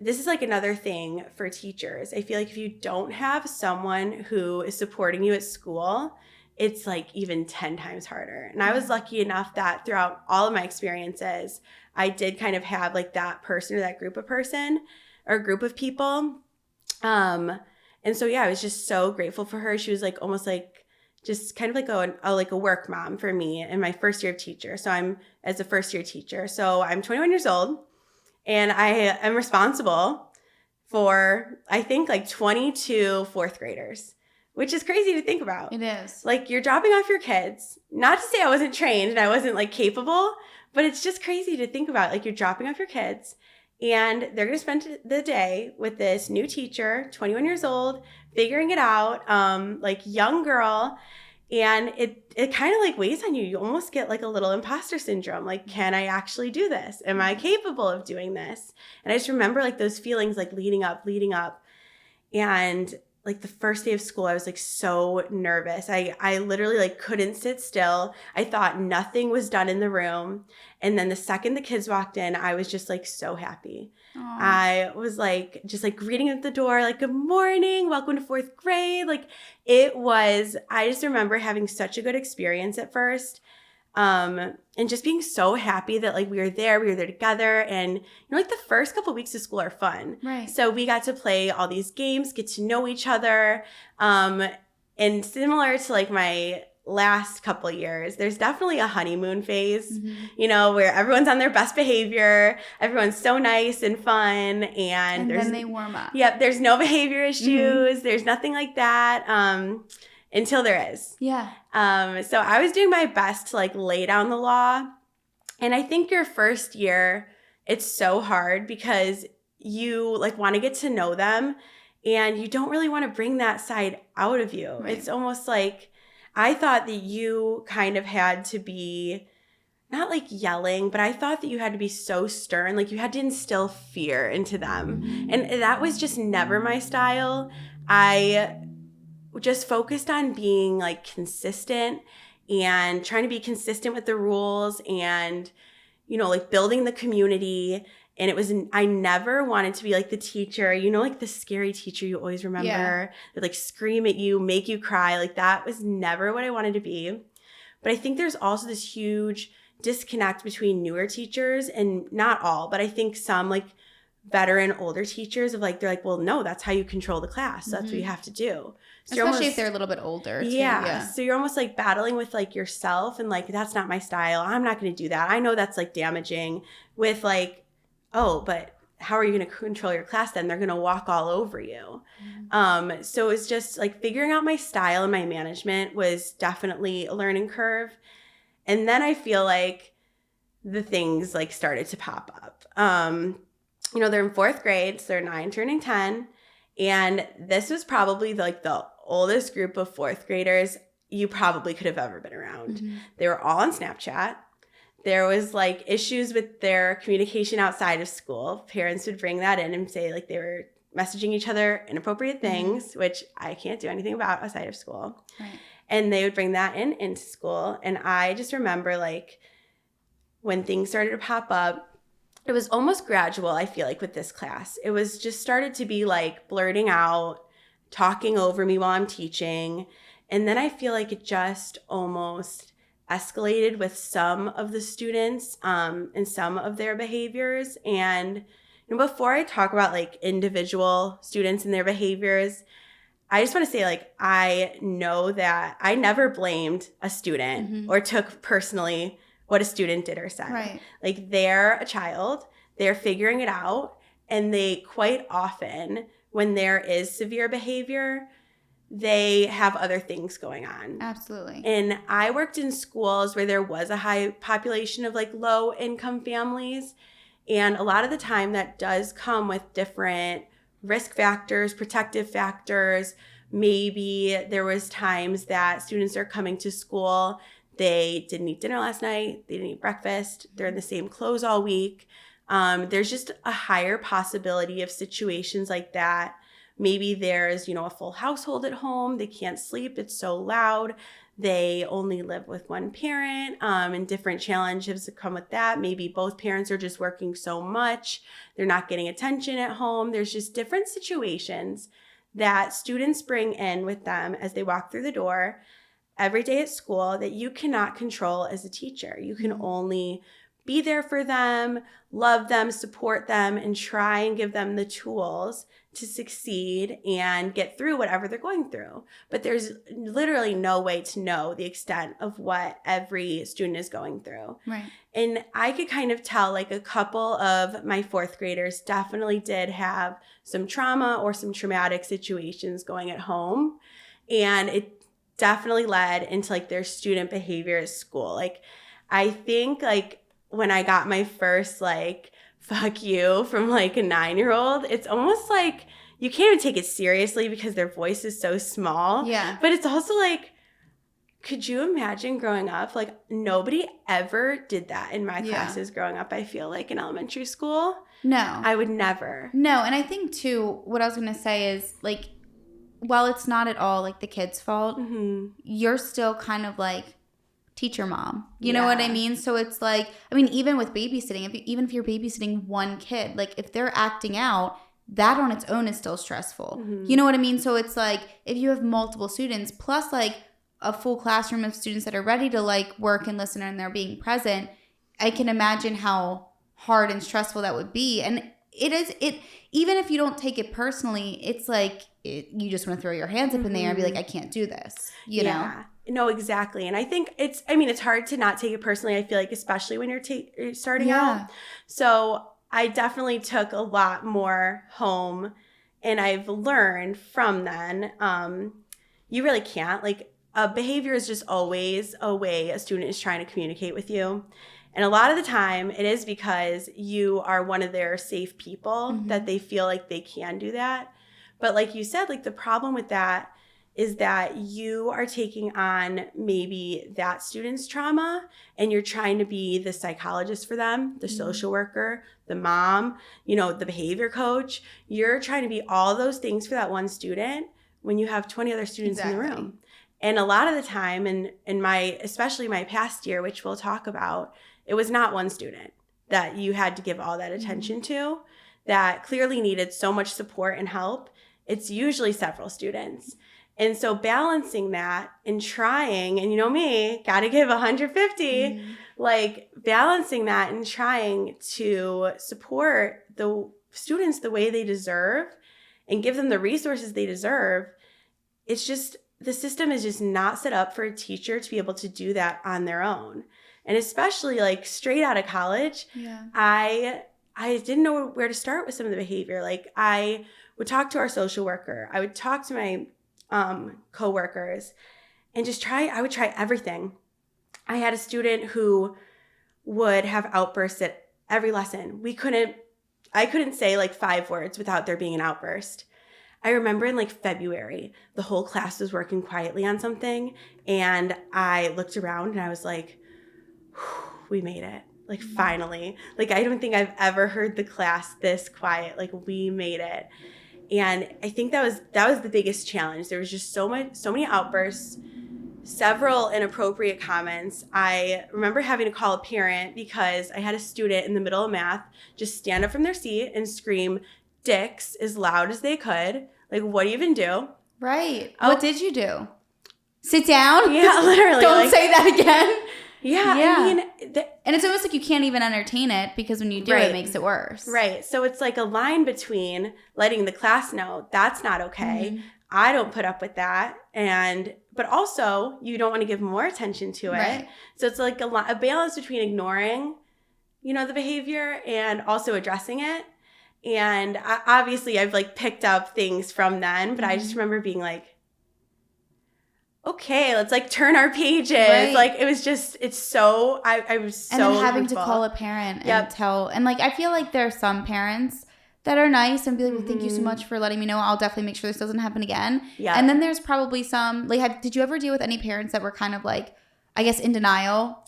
this is like another thing for teachers. I feel like if you don't have someone who is supporting you at school, it's like even 10 times harder. And I was lucky enough that throughout all of my experiences, I did kind of have like that person or that group of people. And so, I was just so grateful for her. She was like almost like just kind of like a work mom for me in my first year of teacher. So I'm as a first year teacher. So I'm 21 years old and I am responsible for, I think like 22 4th graders, which is crazy to think about. It is. Like you're dropping off your kids, not to say I wasn't trained and I wasn't like capable, but it's just crazy to think about. Like you're dropping off your kids. And they're going to spend the day with this new teacher, 21 years old, figuring it out, like young girl. And it kind of like weighs on you. You almost get like a little imposter syndrome. Like, can I actually do this? Am I capable of doing this? And I just remember like those feelings like leading up. And like the first day of school, I was like so nervous. I literally like couldn't sit still. I thought nothing was done in the room. And then the second the kids walked in, I was just like so happy. Aw. I was like just like greeting at the door, like, good morning, welcome to fourth grade. Like I just remember having such a good experience at first. And just being so happy that like we were there together. And like the first couple of weeks of school are fun. Right. So we got to play all these games, get to know each other. And similar to like my last couple of years, there's definitely a honeymoon phase, where everyone's on their best behavior, everyone's so nice and fun, and then they warm up. Yep, there's no behavior issues, there's nothing like that. Until there is. Yeah. So I was doing my best to like lay down the law. And I think your first year, it's so hard because you like want to get to know them and you don't really want to bring that side out of you. Right. It's almost like I thought that you kind of had to be not like yelling, but I thought that you had to be so stern. Like you had to instill fear into them. And that was just never my style. I just focused on being like consistent and trying to be consistent with the rules and, like building the community. And I never wanted to be like the teacher, like the scary teacher you always remember that like scream at you, make you cry. Like that was never what I wanted to be. But I think there's also this huge disconnect between newer teachers and not all, but I think some like veteran older teachers of like, they're like, well, no, that's how you control the class. So that's what you have to do. So especially if they're a little bit older. Too. Yeah. So you're almost like battling with like yourself and like, that's not my style. I'm not going to do that. I know that's like damaging with like, oh, but how are you going to control your class then? They're going to walk all over you. So it's just like figuring out my style and my management was definitely a learning curve. And then I feel like the things like started to pop up. They're in fourth grade, so they're 9 turning 10. And this was probably like the oldest group of fourth graders you probably could have ever been around. They were all on Snapchat. There was like issues with their communication outside of school. Parents would bring that in and say like they were messaging each other inappropriate things, which I can't do anything about outside of school. Right. And they would bring that into school. And I just remember like when things started to pop up, it was almost gradual, I feel like, with this class. It was just started to be like blurting out, talking over me while I'm teaching. And then I feel like it just almost escalated with some of the students and some of their behaviors. And before I talk about like individual students and their behaviors, I just want to say like I know that I never blamed a student or took personally what a student did or said. Right. Like they're a child, they're figuring it out, and they quite often, when there is severe behavior, they have other things going on. Absolutely. And I worked in schools where there was a high population of like low income families. And a lot of the time that does come with different risk factors, protective factors. Maybe there was times that students are coming to school, they didn't eat dinner last night, they didn't eat breakfast, they're in the same clothes all week. There's just a higher possibility of situations like that. Maybe there's, a full household at home, they can't sleep, it's so loud. They only live with one parent, and different challenges that come with that. Maybe both parents are just working so much, they're not getting attention at home. There's just different situations that students bring in with them as they walk through the door every day at school that you cannot control as a teacher. You can only be there for them, love them, support them, and try and give them the tools to succeed and get through whatever they're going through. But there's literally no way to know the extent of what every student is going through. Right. And I could kind of tell like a couple of my fourth graders definitely did have some trauma or some traumatic situations going at home. And it definitely led into like their student behavior at school. Like I think like when I got my first like fuck you from like a 9-year-old, it's almost like you can't even take it seriously because their voice is so small. Yeah. But it's also like, could you imagine growing up? Like nobody ever did that in my classes growing up, I feel like in elementary school. No. I would never. No. And I think too, what I was going to say is like, while it's not at all like the kid's fault, Mm-hmm. you're still kind of like teacher mom. You know what I mean? So it's like, I mean, even with babysitting, even if you're babysitting one kid, like if they're acting out, that on its own is still stressful. Mm-hmm. You know what I mean? So it's like if you have multiple students plus like a full classroom of students that are ready to like work and listen and they're being present, I can imagine how hard and stressful that would be. And even if you don't take it personally, it's like you just want to throw your hands up in the air and be like, I can't do this, you know? No, exactly. And I think it's hard to not take it personally. I feel like, especially when you're starting out. So I definitely took a lot more home, and I've learned from then, you really can't, like, behavior is just always a way a student is trying to communicate with you. And a lot of the time it is because you are one of their safe people that they feel like they can do that. But like you said, like the problem with that is that you are taking on maybe that student's trauma and you're trying to be the psychologist for them, the social worker, the mom, the behavior coach. You're trying to be all those things for that one student when you have 20 other students in the room. And a lot of the time, especially my past year, which we'll talk about, it was not one student that you had to give all that attention to that clearly needed so much support and help. It's usually several students. And so balancing that and trying, and me, got to give 150, like balancing that and trying to support the students the way they deserve and give them the resources they deserve. It's just, the system is just not set up for a teacher to be able to do that on their own. And especially like straight out of college, I didn't know where to start with some of the behavior. Like I would talk to our social worker. I would talk to my coworkers and I would try everything. I had a student who would have outbursts at every lesson. I couldn't say like 5 words without there being an outburst. I remember in like February, the whole class was working quietly on something, and I looked around and I was like, we made it. Like finally. Like I don't think I've ever heard the class this quiet. Like we made it. And I think that was the biggest challenge. There was just so many outbursts, several inappropriate comments. I remember having to call a parent because I had a student in the middle of math just stand up from their seat and scream dicks as loud as they could. Like, what do you even do? Right. What did you do? Sit down? Yeah, literally. Don't say that again. Yeah. I mean, and it's almost like you can't even entertain it because when you do, it makes it worse. Right. So it's like a line between letting the class know that's not okay. I don't put up with that. But also you don't want to give more attention to it. Right. So it's like a balance between ignoring, the behavior and also addressing it. And obviously I've like picked up things from then, but I just remember being like, okay, let's like turn our pages. Right. Like it was just, I was so and then having to call a parent and tell, and like I feel like there are some parents that are nice and be like, well, thank you so much for letting me know. I'll definitely make sure this doesn't happen again. Yeah. And then there's probably some like, did you ever deal with any parents that were kind of like, I guess, in denial?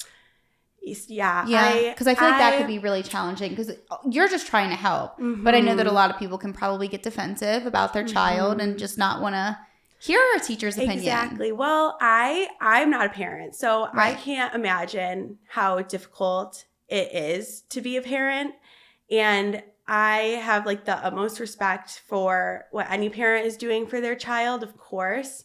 Yeah. Because I feel like that could be really challenging because you're just trying to help. But I know that a lot of people can probably get defensive about their child and just not want to hear a teacher's opinion. Exactly. Well, I'm not a parent, so I can't imagine how difficult it is to be a parent. And I have like the utmost respect for what any parent is doing for their child, of course,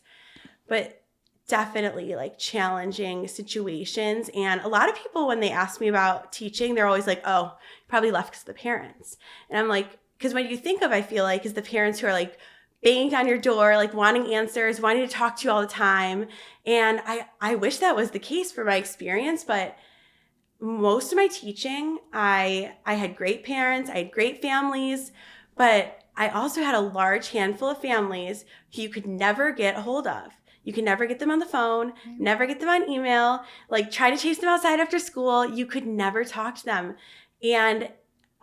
but definitely like challenging situations. And a lot of people, when they ask me about teaching, they're always like, oh, probably left because of the parents. And I'm like, because what you think of, I feel like, is the parents who are like banging down your door, like wanting answers, wanting to talk to you all the time. And I wish that was the case for my experience, but most of my teaching, I had great parents, I had great families, but I also had a large handful of families who you could never get a hold of. You can never get them on the phone, never get them on email, like try to chase them outside after school. You could never talk to them. And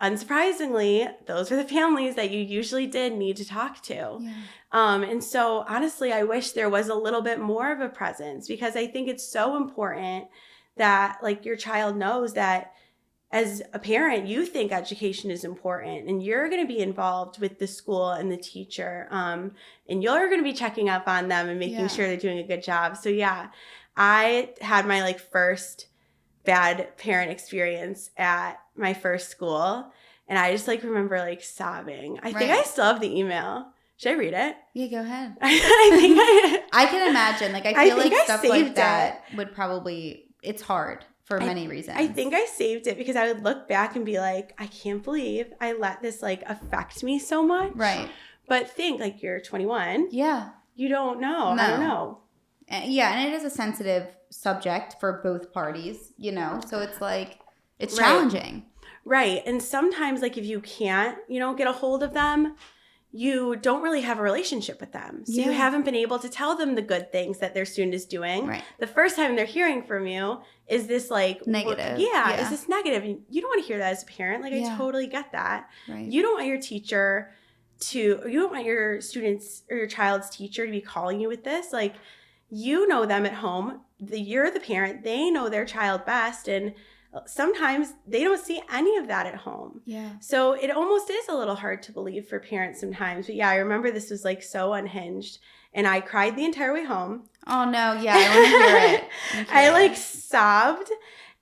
unsurprisingly, those were the families that you usually did need to talk to. Yeah. And so honestly, I wish there was a little bit more of a presence because I think it's so important that like your child knows that as a parent, you think education is important and you're going to be involved with the school and the teacher. And you're going to be checking up on them and making sure they're doing a good job. So yeah, I had my like first bad parent experience at my first school. And I just like remember like sobbing. I think I still have the email. Should I read it? Yeah, go ahead. I think I can imagine. Like, I feel like stuff like that would probably, it's hard for many reasons. I think I saved it because I would look back and be like, I can't believe I let this like affect me so much. Right. But think like you're 21. Yeah. You don't know. No. I don't know. Yeah, and it is a sensitive subject for both parties, you know? So it's like, it's challenging. Right. And sometimes like if you can't, get a hold of them, you don't really have a relationship with them. So you haven't been able to tell them the good things that their student is doing. Right. The first time they're hearing from you is this like negative. Is this negative? And you don't want to hear that as a parent. Like I totally get that. Right. You don't want your teacher you don't want your students or your child's teacher to be calling you with this. Like you know them at home. You're the parent. They know their child best. And sometimes they don't see any of that at home. Yeah. So it almost is a little hard to believe for parents sometimes. But yeah, I remember this was like so unhinged. And I cried the entire way home. Oh, no. Yeah, I want to hear it. I like sobbed.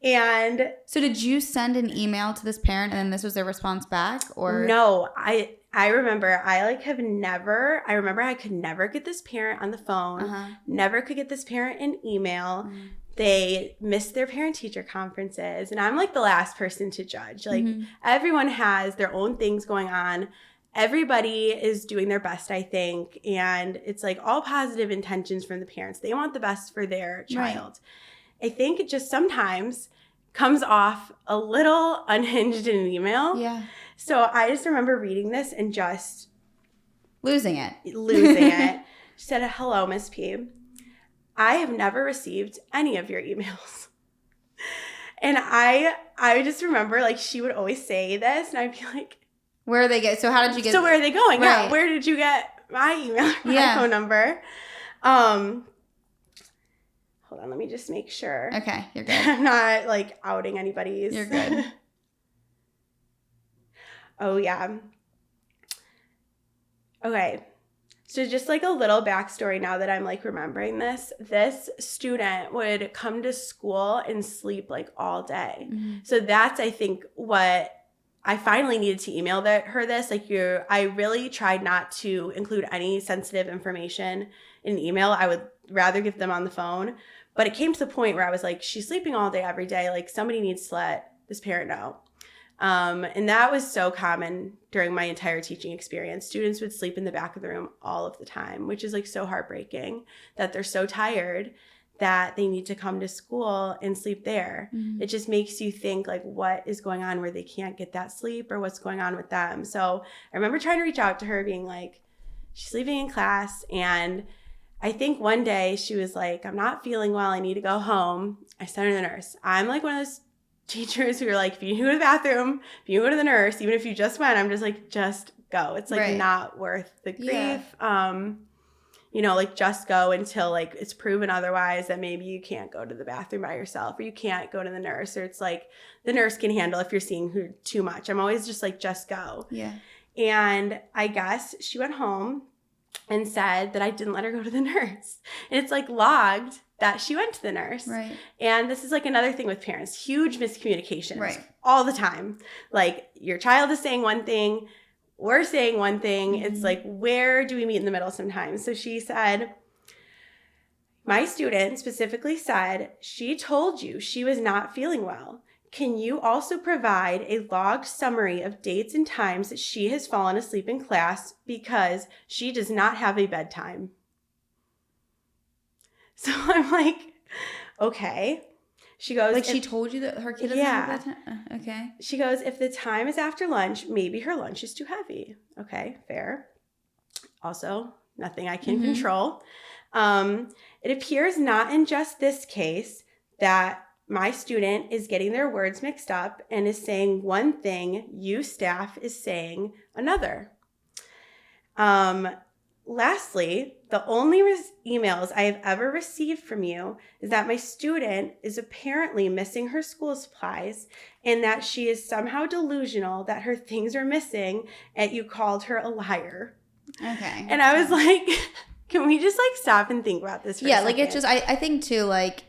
And so did you send an email to this parent and then this was their response back? Or no, I remember I remember I could never get this parent on the phone, never could get this parent an email. They missed their parent-teacher conferences, and I'm like the last person to judge. Like everyone has their own things going on. Everybody is doing their best, I think, and it's like all positive intentions from the parents. They want the best for their child. Right. I think it just sometimes comes off a little unhinged in an email. Yeah. So I just remember reading this and just losing it. She said, "Hello, Miss P. I have never received any of your emails." And I just remember like she would always say this and I'd be like, where are they get? So how did you get? So where are they going? Right. Yeah, where did you get my email, my phone number? Hold on, let me just make sure. Okay, you're good. I'm not like outing anybody's. You're good. Oh yeah. Okay. So just like a little backstory now that I'm like remembering this student would come to school and sleep like all day. So that's, I think, what I finally needed to email her this. Like I really tried not to include any sensitive information in an email. I would rather give them on the phone. But it came to the point where I was like, she's sleeping all day, every day. Like somebody needs to let this parent know. And that was so common during my entire teaching experience. Students would sleep in the back of the room all of the time, which is like so heartbreaking that they're so tired that they need to come to school and sleep there. It just makes you think like what is going on where they can't get that sleep or what's going on with them. So I remember trying to reach out to her being like, she's leaving in class. And I think one day she was like, I'm not feeling well. I need to go home. I sent her to the nurse. I'm like one of those teachers who are like, if you go to the bathroom, if you go to the nurse, even if you just went, I'm just like, just go. It's like not worth the grief. Like just go until like it's proven otherwise that maybe you can't go to the bathroom by yourself or you can't go to the nurse or it's like the nurse can handle if you're seeing her too much. I'm always just like, just go. Yeah. And I guess she went home and said that I didn't let her go to the nurse. And it's like logged that she went to the nurse. Right. And this is like another thing with parents, huge miscommunications all the time. Like your child is saying one thing, we're saying one thing. It's like, where do we meet in the middle sometimes? So she said, my student specifically said, she told you she was not feeling well. Can you also provide a logged summary of dates and times that she has fallen asleep in class because she does not have a bedtime? So I'm like, okay. She goes, like she told you that her kid doesn't have a bedtime? Okay. She goes, if the time is after lunch, maybe her lunch is too heavy. Okay, fair. Also, nothing I can control. It appears not in just this case that my student is getting their words mixed up and is saying one thing, you staff is saying another. Lastly, the only emails I have ever received from you is that my student is apparently missing her school supplies and that she is somehow delusional that her things are missing and you called her a liar. Okay. And I was like, can we just like stop and think about this for a second? Like it's just, I think too, like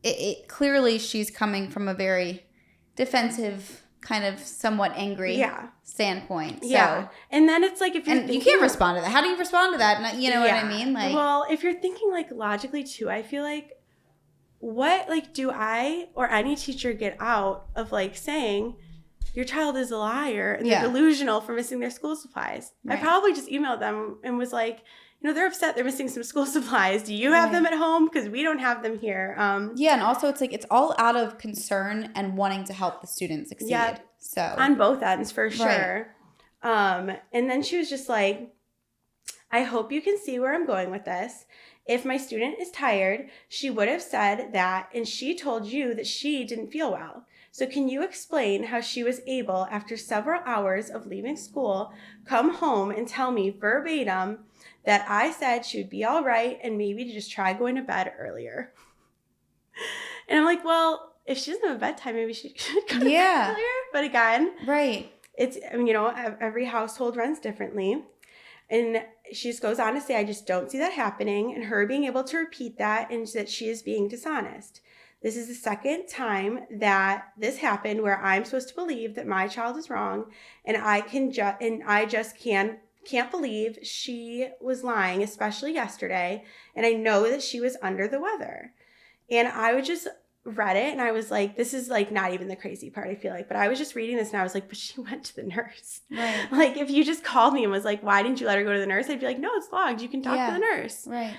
it clearly she's coming from a very defensive, kind of somewhat angry standpoint. So. Yeah. And then it's like if you're and you can't respond to that. How do you respond to that? You know what I mean? Like, well, if you're thinking like logically too, I feel like what like do I or any teacher get out of like saying your child is a liar and they're delusional for missing their school supplies? Right. I probably just emailed them and was like, you know, they're upset they're missing some school supplies. Do you have them at home? Because we don't have them here. And also it's like it's all out of concern and wanting to help the student succeed. Yeah, so on both ends for sure. Right. And then she was just like, I hope you can see where I'm going with this. If my student is tired, she would have said that, and she told you that she didn't feel well. So can you explain how she was able, after several hours of leaving school, come home and tell me verbatim that I said she would be all right and maybe to just try going to bed earlier? And I'm like, well, if she doesn't have a bedtime, maybe she should go to bed earlier. But again, it's, you know, every household runs differently. And she just goes on to say, I just don't see that happening, and her being able to repeat that and that she is being dishonest. This is the second time that this happened where I'm supposed to believe that my child is wrong, and I just can't believe she was lying, especially yesterday, and I know that she was under the weather. And I would just read it and I was like, this is like not even the crazy part, I feel like, but I was just reading this and I was like, but she went to the nurse. Right. Like if you just called me and was like, why didn't you let her go to the nurse? I'd be like, no, it's logged, you can talk to the nurse. Right.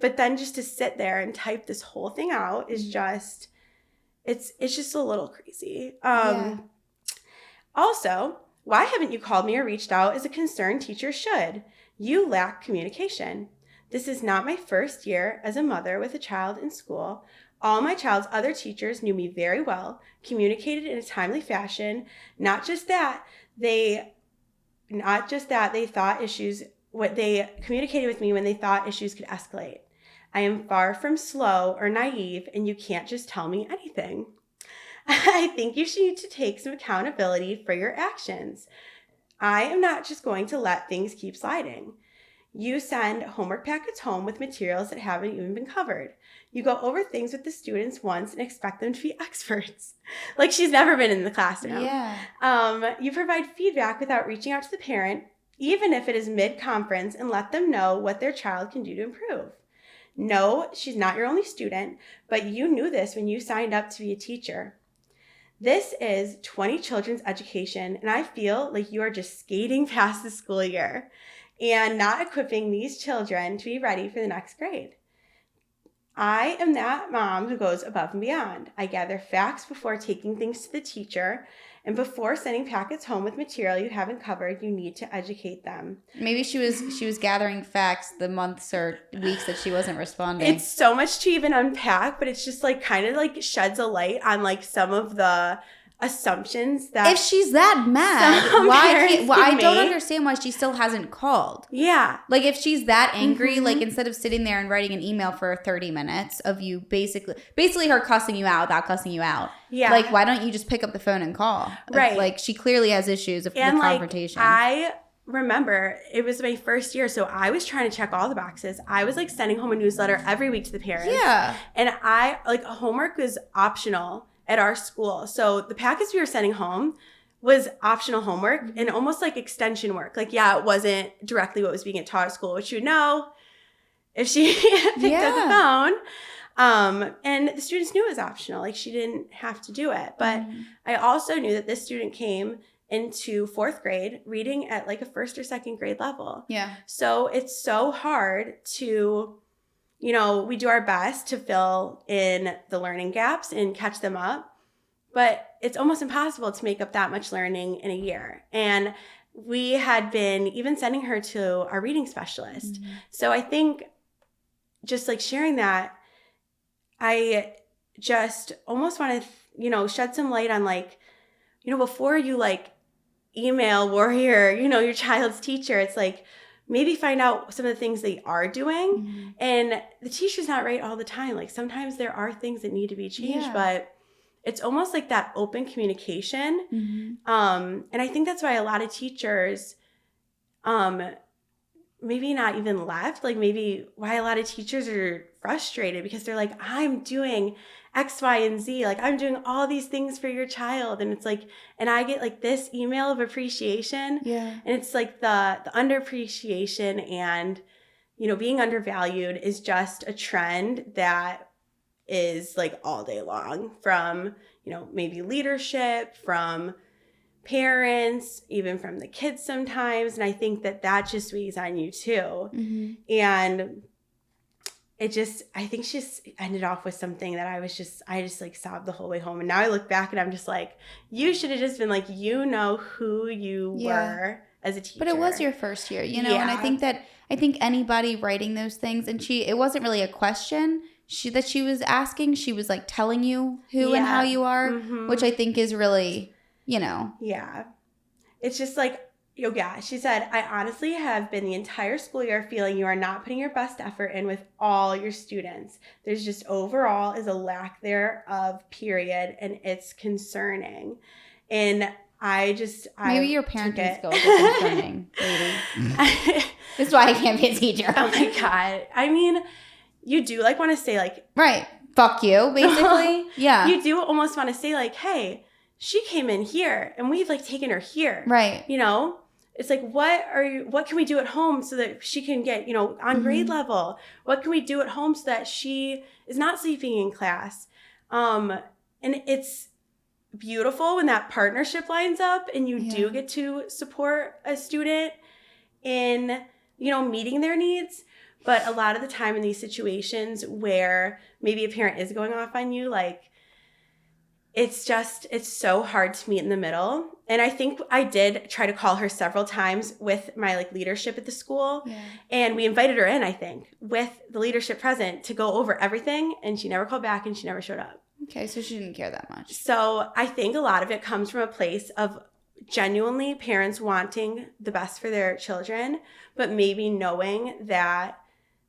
But then just to sit there and type this whole thing out is just, it's just a little crazy. Also, why haven't you called me or reached out as a concerned teacher should? You lack communication. This is not my first year as a mother with a child in school. All my child's other teachers knew me very well, communicated in a timely fashion. Not just that, they thought issues, what they communicated with me when they thought issues could escalate. I am far from slow or naive, and you can't just tell me anything. I think you should need to take some accountability for your actions. I am not just going to let things keep sliding. You send homework packets home with materials that haven't even been covered. You go over things with the students once and expect them to be experts. Like she's never been in the classroom. Yeah. You provide feedback without reaching out to the parent, even if it is mid-conference, and let them know what their child can do to improve. No, she's not your only student, but you knew this when you signed up to be a teacher. This is 20 children's education, and I feel like you are just skating past the school year and not equipping these children to be ready for the next grade. I am that mom who goes above and beyond. I gather facts before taking things to the teacher, and before sending packets home with material you haven't covered, you need to educate them. Maybe she was gathering facts the months or weeks that she wasn't responding. It's so much to even unpack, but it's just like kind of like sheds a light on like some of the assumptions that if she's that mad, I don't understand why she still hasn't called. Yeah. Like if she's that angry, like instead of sitting there and writing an email for 30 minutes of you basically her cussing you out without cussing you out. Yeah. Like why don't you just pick up the phone and call? Right. Like she clearly has issues with confrontation. I remember it was my first year, so I was trying to check all the boxes. I was like sending home a newsletter every week to the parents. Yeah. And homework was optional at our school. So the packets we were sending home was optional homework and almost like extension work. Like, yeah, it wasn't directly what was being taught at school, which you would know if she picked up the phone. And the students knew it was optional. Like she didn't have to do it. But I also knew that this student came into 4th grade reading at like a 1st or 2nd grade level. Yeah. So it's so hard to, you know, we do our best to fill in the learning gaps and catch them up, but it's almost impossible to make up that much learning in a year. And we had been even sending her to our reading specialist. So I think just like sharing that, I just almost want to, shed some light on like, before you like email warrior, your child's teacher, it's like, maybe find out some of the things they are doing. And the teacher's not right all the time. Like sometimes there are things that need to be changed, but it's almost like that open communication. And I think that's why a lot of teachers, maybe not even left, like maybe why a lot of teachers are frustrated because they're like, I'm doing X, Y, and Z. Like I'm doing all these things for your child. And it's like, and I get like this email of appreciation. And it's like the underappreciation and, you know, being undervalued is just a trend that is like all day long from, you know, maybe leadership, from parents, even from the kids sometimes. And I think that just weighs on you too. And I think she just ended off with something that I just like sobbed the whole way home. And now I look back and I'm just like, you should have just been like, you know who you were as a teacher. But it was your first year, you know? And I think anybody writing those things, and it wasn't really a question that she was asking. She was like telling you who and how you are, which I think is really, you know. Yeah. It's just like, she said, I honestly have been the entire school year feeling you are not putting your best effort in with all your students. There's just overall is a lack thereof, period, and it's concerning. And maybe your parenting skills are concerning, lady. This is why I can't be a teacher. Oh my God. I mean, you do like want to say like, right, fuck you, basically. Yeah. You do almost want to say like, hey, she came in here and we've like taken her here. Right. You know? It's like, what can we do at home so that she can get, you know, on grade level? What can we do at home so that she is not sleeping in class? And it's beautiful when that partnership lines up and you do get to support a student in, you know, meeting their needs. But a lot of the time in these situations where maybe a parent is going off on you, like, it's so hard to meet in the middle. And I think I did try to call her several times with my like leadership at the school. And we invited her in, I think, with the leadership present to go over everything. And she never called back and she never showed up. Okay, so she didn't care that much. So I think a lot of it comes from a place of genuinely parents wanting the best for their children, but maybe knowing that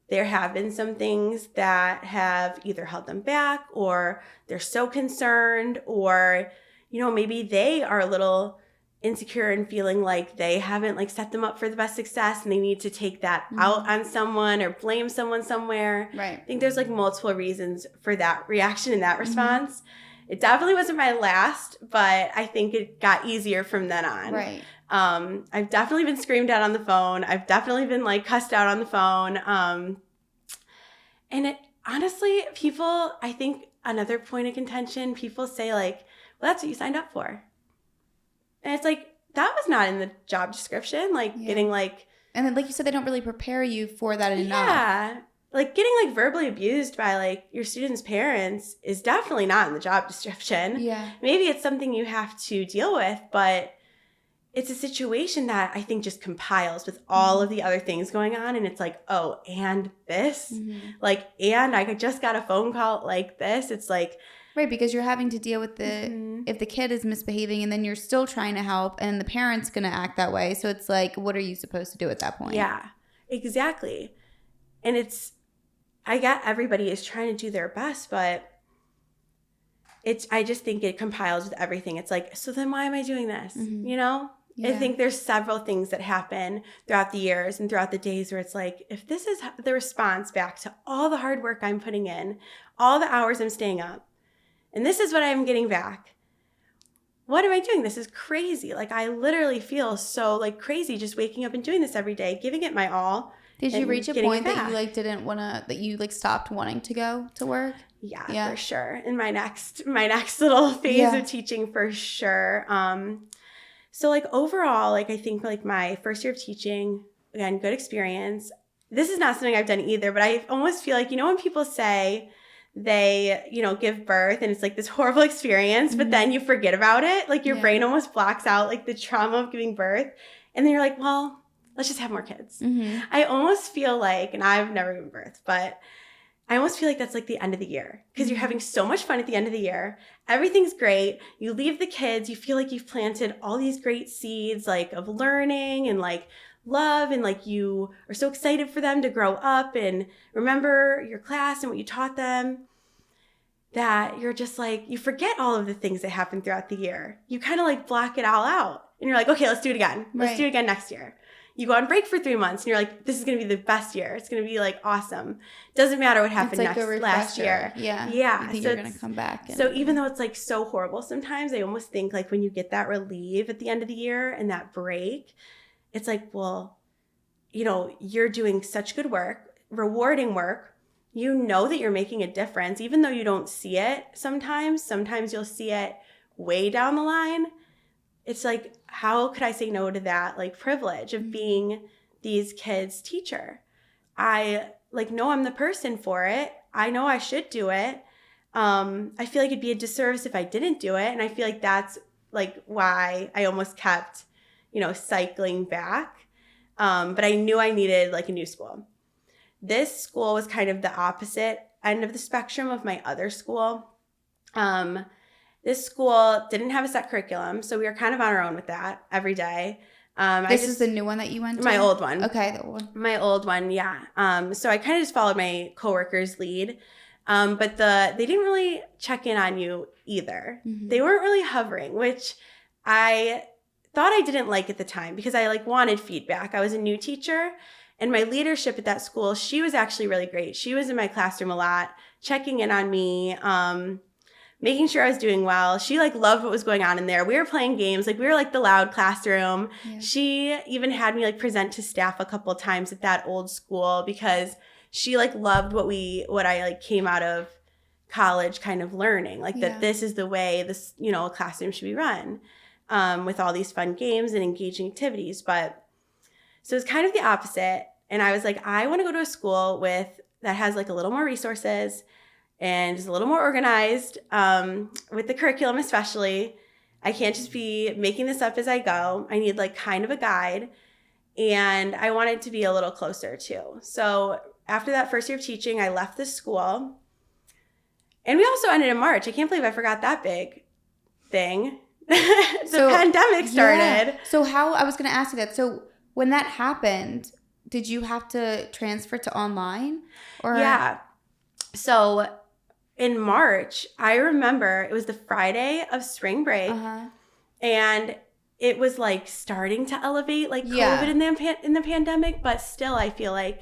there have been some things that have either held them back or they're so concerned or, you know, maybe they are a little insecure and feeling like they haven't like set them up for the best success and they need to take that out on someone or blame someone somewhere. Right. I think there's like multiple reasons for that reaction and that response. It definitely wasn't my last, but I think it got easier from then on. Right. I've definitely been screamed at on the phone. I've definitely been like cussed out on the phone. And it honestly, people, I think another point of contention, people say like, well, that's what you signed up for. And it's like, that was not in the job description. Like getting like. And then like you said, they don't really prepare you for that enough. Yeah. Like getting like verbally abused by like your students' parents is definitely not in the job description. Yeah. Maybe it's something you have to deal with, but it's a situation that I think just compiles with all of the other things going on. And it's like, oh, and this? Like, and I just got a phone call like this. It's like. Right, because you're having to deal with if the kid is misbehaving and then you're still trying to help and the parent's going to act that way. So it's like, what are you supposed to do at that point? Yeah, exactly. And I get everybody is trying to do their best, but I just think it compiles with everything. It's like, so then why am I doing this? You know? Yeah. I think there's several things that happen throughout the years and throughout the days where it's like, if this is the response back to all the hard work I'm putting in, all the hours I'm staying up, and this is what I'm getting back, what am I doing? This is crazy. Like, I literally feel so like crazy just waking up and doing this every day, giving it my all. Did you reach a point that you like didn't want to, that you like stopped wanting to go to work? Yeah, for sure. In my next little phase of teaching, for sure. So like overall, like I think like my first year of teaching, again, good experience. This is not something I've done either, but I almost feel like, you know, when people say they, you know, give birth and it's like this horrible experience, but then you forget about it. Like your brain almost blocks out like the trauma of giving birth. And then you're like, well, let's just have more kids. I almost feel like, and I've never given birth, but I almost feel like that's like the end of the year because you're having so much fun at the end of the year. Everything's great. You leave the kids. You feel like you've planted all these great seeds like of learning and like love, and like you are so excited for them to grow up and remember your class and what you taught them, that you're just like, you forget all of the things that happened throughout the year. You kind of like block it all out. And you're like, okay, let's do it again. Let's do it again next year. You go on break for 3 months and you're like, this is going to be the best year. It's going to be like awesome. Doesn't matter what happened last year. Yeah. Yeah. You think you're going to come back. So even though it's like so horrible sometimes, I almost think like when you get that relief at the end of the year and that break, it's like, well, you know, you're doing such good work, rewarding work. You know that you're making a difference, even though you don't see it sometimes. Sometimes you'll see it way down the line. It's like, how could I say no to that like privilege of being these kids' teacher? I like know I'm the person for it. I know I should do it. I feel like it'd be a disservice if I didn't do it. And I feel like that's like why I almost kept, you know, cycling back. But I knew I needed like a new school. This school was kind of the opposite end of the spectrum of my other school. This school didn't have a set curriculum, so we were kind of on our own with that every day. This is the new one that you went to? My old one. Okay, the old one. My old one, yeah. So I kind of just followed my coworker's lead. But they didn't really check in on you either. Mm-hmm. They weren't really hovering, which I thought I didn't like at the time because I like wanted feedback. I was a new teacher, and my leadership at that school, she was actually really great. She was in my classroom a lot, checking in on me, making sure I was doing well. She like loved what was going on in there. We were playing games. Like we were like the loud classroom. Yeah. She even had me like present to staff a couple of times at that old school because she like loved what I like came out of college kind of learning. Like that this is the way this, you know, a classroom should be run, with all these fun games and engaging activities. But so it's kind of the opposite. And I was like, I want to go to a school that has like a little more resources and is a little more organized, with the curriculum especially. I can't just be making this up as I go. I need like kind of a guide, and I wanted to be a little closer too. So after that first year of teaching, I left the school, and we also ended in March. I can't believe I forgot that big thing. The pandemic started. Yeah. So I was going to ask you that. So when that happened, did you have to transfer to online? Or yeah. So in March, I remember it was the Friday of spring break, and it was like starting to elevate like COVID in the pandemic, but still I feel like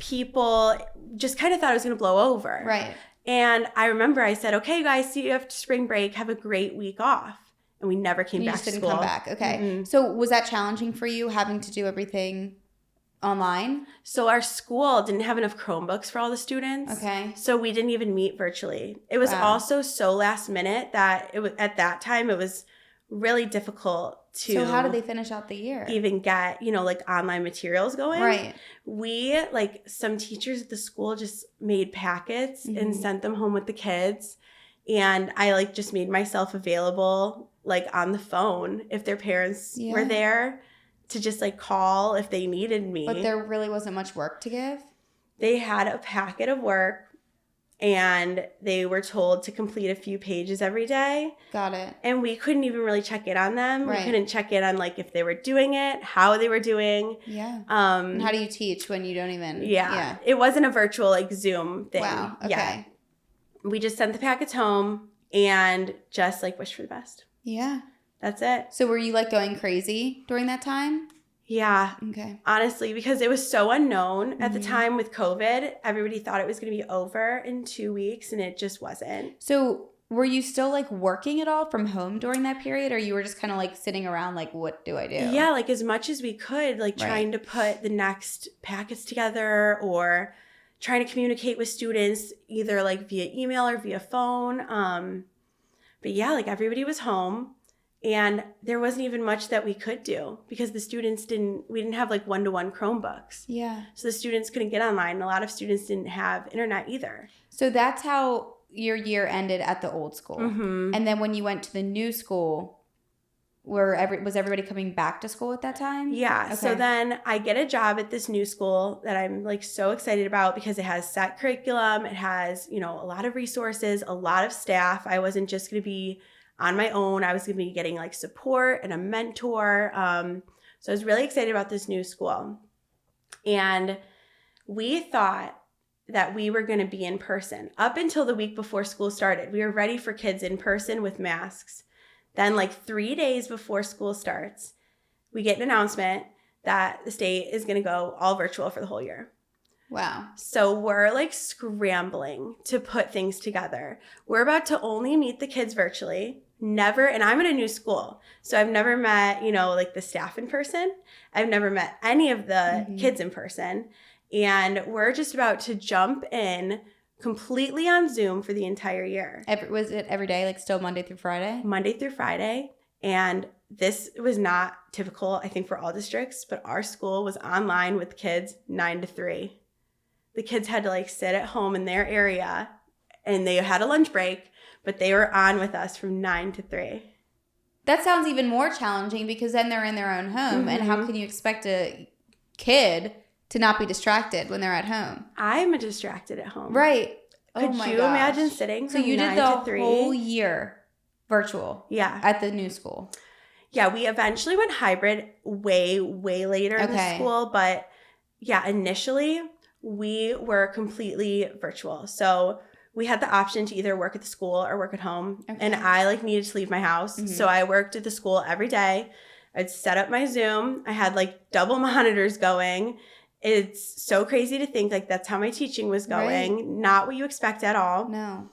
people just kind of thought it was going to blow over. Right. And I remember I said, okay, guys, see you after spring break. Have a great week off. And we never came back to school. You just didn't come back. Okay. Mm-hmm. So was that challenging for you, having to do everything online? So our school didn't have enough Chromebooks for all the students. Okay. So we didn't even meet virtually. It was also so last minute that at that time it was really difficult to. So how did they finish out the year? Even get, you know, like online materials going. Right. We, like some teachers at the school just made packets and sent them home with the kids. And I like just made myself available like on the phone if their parents were there to just like call if they needed me. But there really wasn't much work to give? They had a packet of work, and they were told to complete a few pages every day. Got it. And we couldn't even really check in on them. Right. We couldn't check in on like if they were doing it, how they were doing. Yeah. And how do you teach when you don't even? Yeah. It wasn't a virtual like Zoom thing. Wow. Okay. Yeah. We just sent the packets home and just like wished for the best. Yeah. That's it. So were you like going crazy during that time? Yeah. Okay. Honestly, because it was so unknown at the time with COVID. Everybody thought it was going to be over in 2 weeks, and it just wasn't. So were you still like working at all from home during that period, or you were just kind of like sitting around like, what do I do? Yeah, like as much as we could, like trying to put the next packets together or trying to communicate with students either like via email or via phone. But yeah, like everybody was home. And there wasn't even much that we could do because the students we didn't have like one-to-one Chromebooks. Yeah. So the students couldn't get online. And a lot of students didn't have internet either. So that's how your year ended at the old school. Mm-hmm. And then when you went to the new school, was everybody coming back to school at that time? Yeah. Okay. So then I get a job at this new school that I'm like so excited about because it has set curriculum. It has, you know, a lot of resources, a lot of staff. I wasn't just going to be on my own. I was going to be getting like support and a mentor. So I was really excited about this new school. And we thought that we were going to be in person up until the week before school started. We were ready for kids in person with masks. Then like 3 days before school starts, we get an announcement that the state is going to go all virtual for the whole year. Wow. So we're like scrambling to put things together. We're about to only meet the kids virtually. Never, and I'm in a new school. So I've never met, like the staff in person. I've never met any of the kids in person. And we're just about to jump in completely on Zoom for the entire year. Was it every day, like still Monday through Friday? Monday through Friday. And this was not typical, I think, for all districts, but our school was online with kids 9 to 3. The kids had to like sit at home in their area, and they had a lunch break, but they were on with us from 9 to 3. That sounds even more challenging because then they're in their own home. And how can you expect a kid to not be distracted when they're at home? I'm distracted at home. Right. Could you imagine sitting from 9 to 3? So you did the whole year virtual. Yeah. At the new school. Yeah, we eventually went hybrid way, way later in the school. But yeah, initially we were completely virtual. So we had the option to either work at the school or work at home. Okay. And I like needed to leave my house. So I worked at the school every day. I'd set up my Zoom. I had like double monitors going. It's so crazy to think like that's how my teaching was going. Right. Not what you expect at all. No.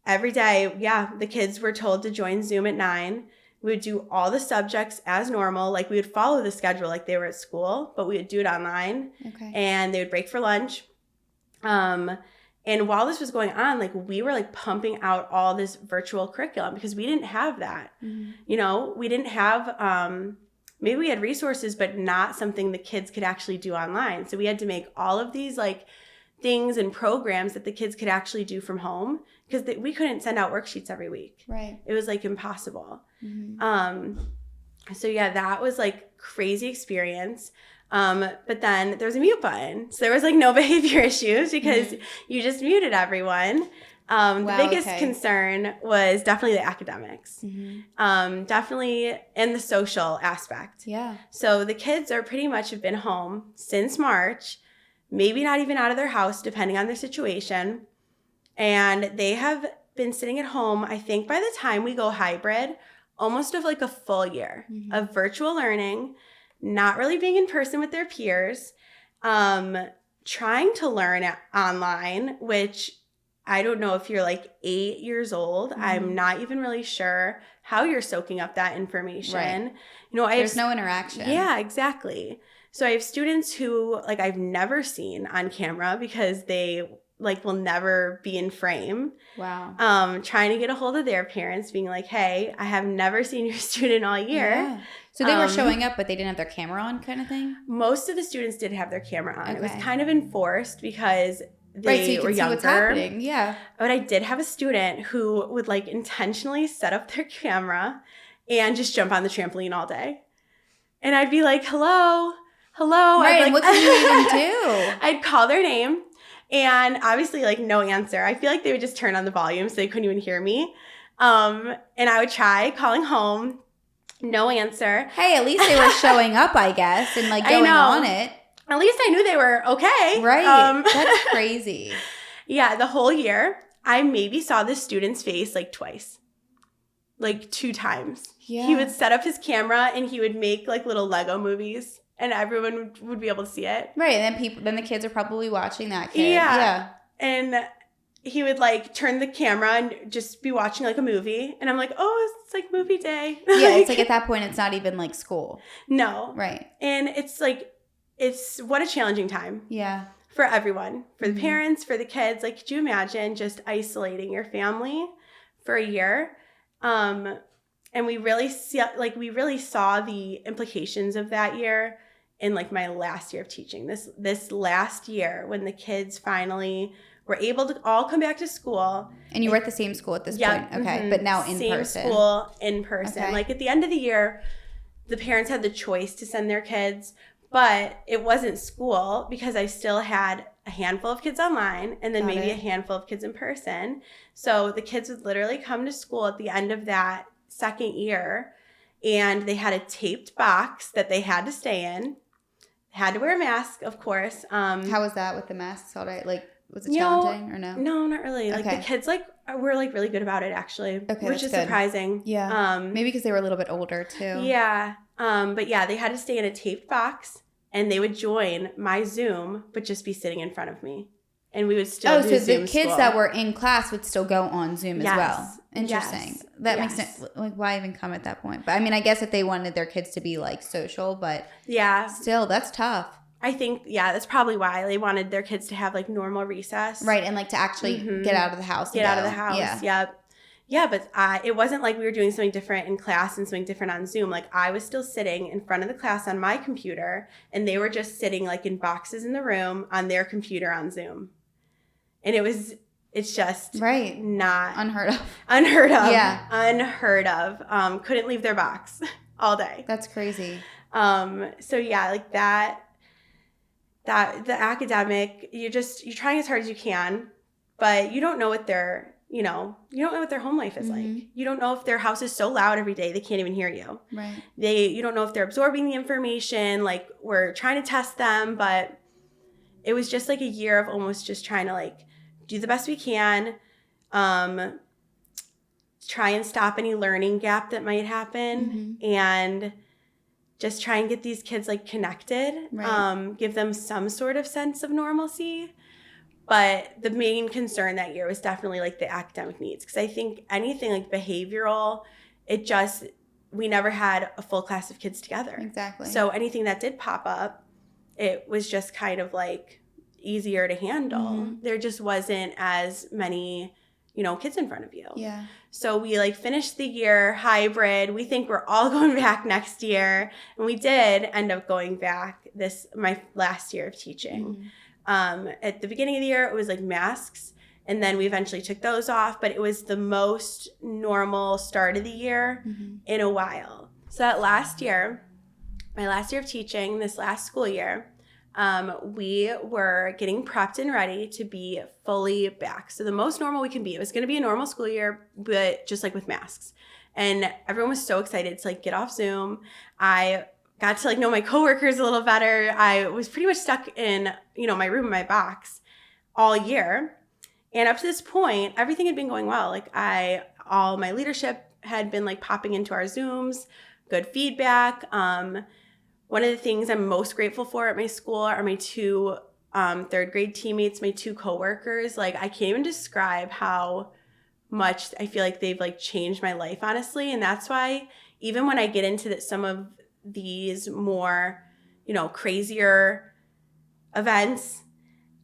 Every day, yeah, the kids were told to join Zoom at 9. We would do all the subjects as normal. Like we would follow the schedule like they were at school, but we would do it online. Okay. And they would break for lunch. And while this was going on, like we were like pumping out all this virtual curriculum because we didn't have that. We didn't have, maybe we had resources, but not something the kids could actually do online. So we had to make all of these like things and programs that the kids could actually do from home because we couldn't send out worksheets every week. Right. It was like impossible. So yeah, that was like crazy experience. But then there was a mute button. So there was like no behavior issues because you just muted everyone. The biggest concern was definitely the academics. Definitely in the social aspect. Yeah. So the kids are pretty much have been home since March, maybe not even out of their house, depending on their situation. And they have been sitting at home, I think by the time we go hybrid, almost of like a full year of virtual learning, not really being in person with their peers, trying to learn online, which I don't know if you're like 8 years old. I'm not even really sure how you're soaking up that information. Right. There's no interaction. Yeah, exactly. So I have students who like I've never seen on camera because they like will never be in frame. Wow. Trying to get a hold of their parents, being like, hey, I have never seen your student all year. Yeah. So they were showing up, but they didn't have their camera on kind of thing? Most of the students did have their camera on. Okay. It was kind of enforced because they so were younger. See what's happening. Yeah. But I did have a student who would like intentionally set up their camera and just jump on the trampoline all day. And I'd be like, hello. Right, like, what can you even do? I'd call their name. And obviously, like, no answer. I feel like they would just turn on the volume so they couldn't even hear me. And I would try calling home. No answer. Hey, at least they were showing up, I guess, and, like, going on it. At least I knew they were okay. Right. That's crazy. Yeah, the whole year, I maybe saw the student's face, like, twice. Like, 2 times. Yeah. He would set up his camera, and he would make, like, little Lego movies. And everyone would be able to see it. Right. And then the kids are probably watching that kid. Yeah. And he would like turn the camera and just be watching like a movie. And I'm like, oh, it's like movie day. Yeah. It's like at that point, it's not even like school. No. Right. And it's like, it's what a challenging time. Yeah. For everyone, for the parents, for the kids. Like, could you imagine just isolating your family for a year? And we really saw the implications of that year in like my last year of teaching. This last year when the kids finally were able to all come back to school. And you were at the same school at this point. Okay. But now in person. Same school in person. Okay. Like at the end of the year, the parents had the choice to send their kids, but it wasn't school because I still had a handful of kids online and then maybe a handful of kids in person. So the kids would literally come to school at the end of that second year and they had a taped box that they had to stay in. Had to wear a mask, of course. How was that with the masks all right? Like, was it You challenging or no? No, not really. Like, Okay. the kids, like, were, like, really good about it, actually. Okay, which that's is good. surprising. Yeah. Maybe because they were a little bit older, too. Yeah. But, yeah, they had to stay in a taped box, and they would join my Zoom, but just be sitting in front of me. And we would still do so Zoom the kids school. that were in class would still go on Zoom as well. Interesting. Yes. That Yes. makes sense. Like, why even come at that point? But, I mean, I guess if they wanted their kids to be, like, social, but yeah, still, that's tough. I think, yeah, that's probably why they wanted their kids to have, like, normal recess. Right, and, like, to actually get out of the house. Get out of the house, yep. Yeah, but it wasn't like we were doing something different in class and something different on Zoom. Like, I was still sitting in front of the class on my computer, and they were just sitting, like, in boxes in the room on their computer on Zoom. And it's just not unheard of. Yeah. Unheard of. Couldn't leave their box all day. That's crazy. So yeah, like that the academic, you're trying as hard as you can, but you don't know what their home life is like. You don't know if their house is so loud every day they can't even hear you. Right. You don't know if they're absorbing the information. Like, we're trying to test them, but it was just like a year of almost just trying to, like, do the best we can, try and stop any learning gap that might happen, and just try and get these kids, like, connected, give them some sort of sense of normalcy. But the main concern that year was definitely, like, the academic needs, because I think anything like behavioral, we never had a full class of kids together. Exactly. So anything that did pop up, it was just kind of, like, easier to handle. There just wasn't as many, kids in front of you. Yeah. So we, like, finished the year hybrid. We think we're all going back next year. And we did end up going back my last year of teaching. At the beginning of the year, it was, like, masks. And then we eventually took those off. But it was the most normal start of the year in a while. So that last year, my last year of teaching, this last school year, we were getting prepped and ready to be fully back. So the most normal we can be. It was going to be a normal school year, but just, like, with masks. And everyone was so excited to, like, get off Zoom. I got to, like, know my coworkers a little better. I was pretty much stuck in, my room in my box all year. And up to this point, everything had been going well. Like, all my leadership had been, like, popping into our Zooms, good feedback. One of the things I'm most grateful for at my school are my two third grade teammates, my two coworkers. Like, I can't even describe how much I feel like they've, like, changed my life, honestly. And that's why even when I get into some of these more, crazier events,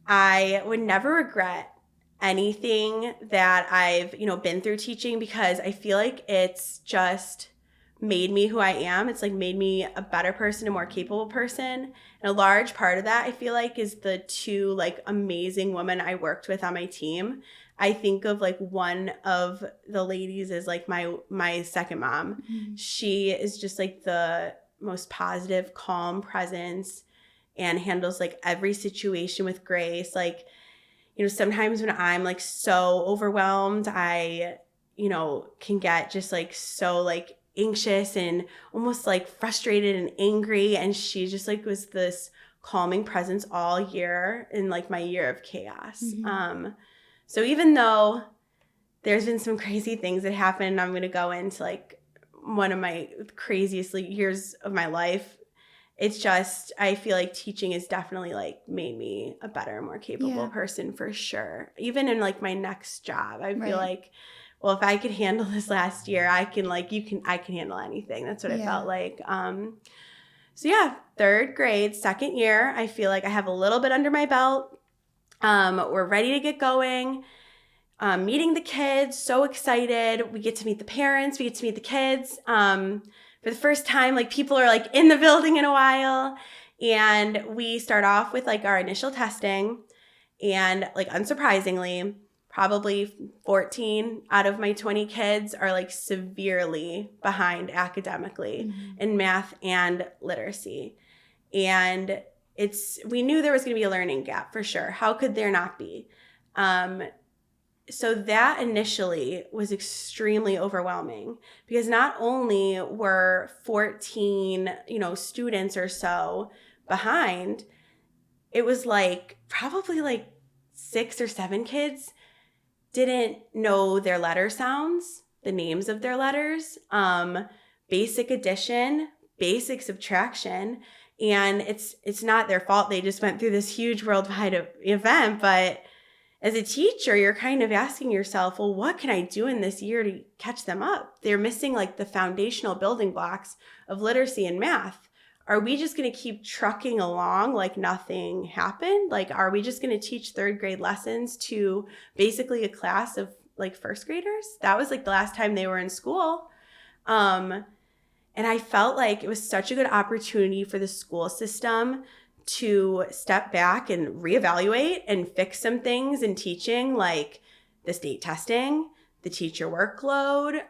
I would never regret anything that I've, been through teaching, because I feel like it's just made me who I am. It's, like, made me a better person, a more capable person. And a large part of that, I feel like, is the two, like, amazing women I worked with on my team. I think of, like, one of the ladies is, like, my second mom. She is just, like, the most positive, calm presence and handles, like, every situation with grace. Like, sometimes when I'm, like, so overwhelmed, I, can get just, like, so, like, anxious and almost, like, frustrated and angry, and she just, like, was this calming presence all year in, like, my year of chaos. So even though there's been some crazy things that happened, I'm going to go into, like, one of my craziest, like, years of my life. It's just, I feel like teaching has definitely, like, made me a better, more capable person, for sure. Even in, like, my next job, I feel like, well, if I could handle this last year, I can handle anything. That's what I felt like. So yeah, third grade, second year, I feel like I have a little bit under my belt. We're ready to get going. Meeting the kids, so excited. We get to meet the parents. We get to meet the kids. For the first time, like, people are, like, in the building in a while. And we start off with, like, our initial testing. And, like, unsurprisingly, probably 14 out of my 20 kids are, like, severely behind academically in math and literacy. And we knew there was going to be a learning gap, for sure. How could there not be? so that initially was extremely overwhelming because not only were 14, students or so behind, it was like probably like 6 or 7 kids didn't know their letter sounds, the names of their letters, basic addition, basic subtraction. And it's not their fault. They just went through this huge worldwide event, but as a teacher, you're kind of asking yourself, well, what can I do in this year to catch them up? They're missing like the foundational building blocks of literacy and math. Are we just going to keep trucking along like nothing happened? Like, are we just going to teach third grade lessons to basically a class of like first graders? That was like the last time they were in school. And I felt like it was such a good opportunity for the school system to step back and reevaluate and fix some things in teaching, like the state testing, the teacher workload,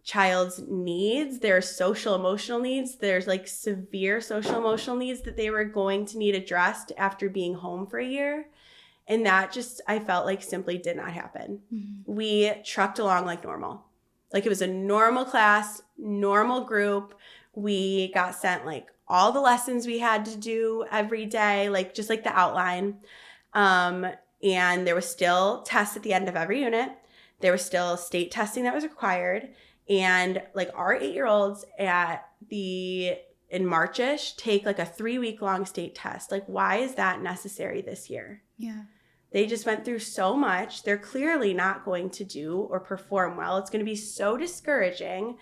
child's needs, their social emotional needs. There's like severe social emotional needs that they were going to need addressed after being home for a year. And that just, I felt like simply did not happen. Mm-hmm. We trucked along like normal. Like it was a normal class, normal group. We got sent like all the lessons we had to do every day, like just like the outline. And there was still tests at the end of every unit. There was still state testing that was required. And like our 8-year-olds in March-ish take like a 3-week long state test. Like, why is that necessary this year? Yeah. They just went through so much. They're clearly not going to do or perform well. It's going to be so discouraging.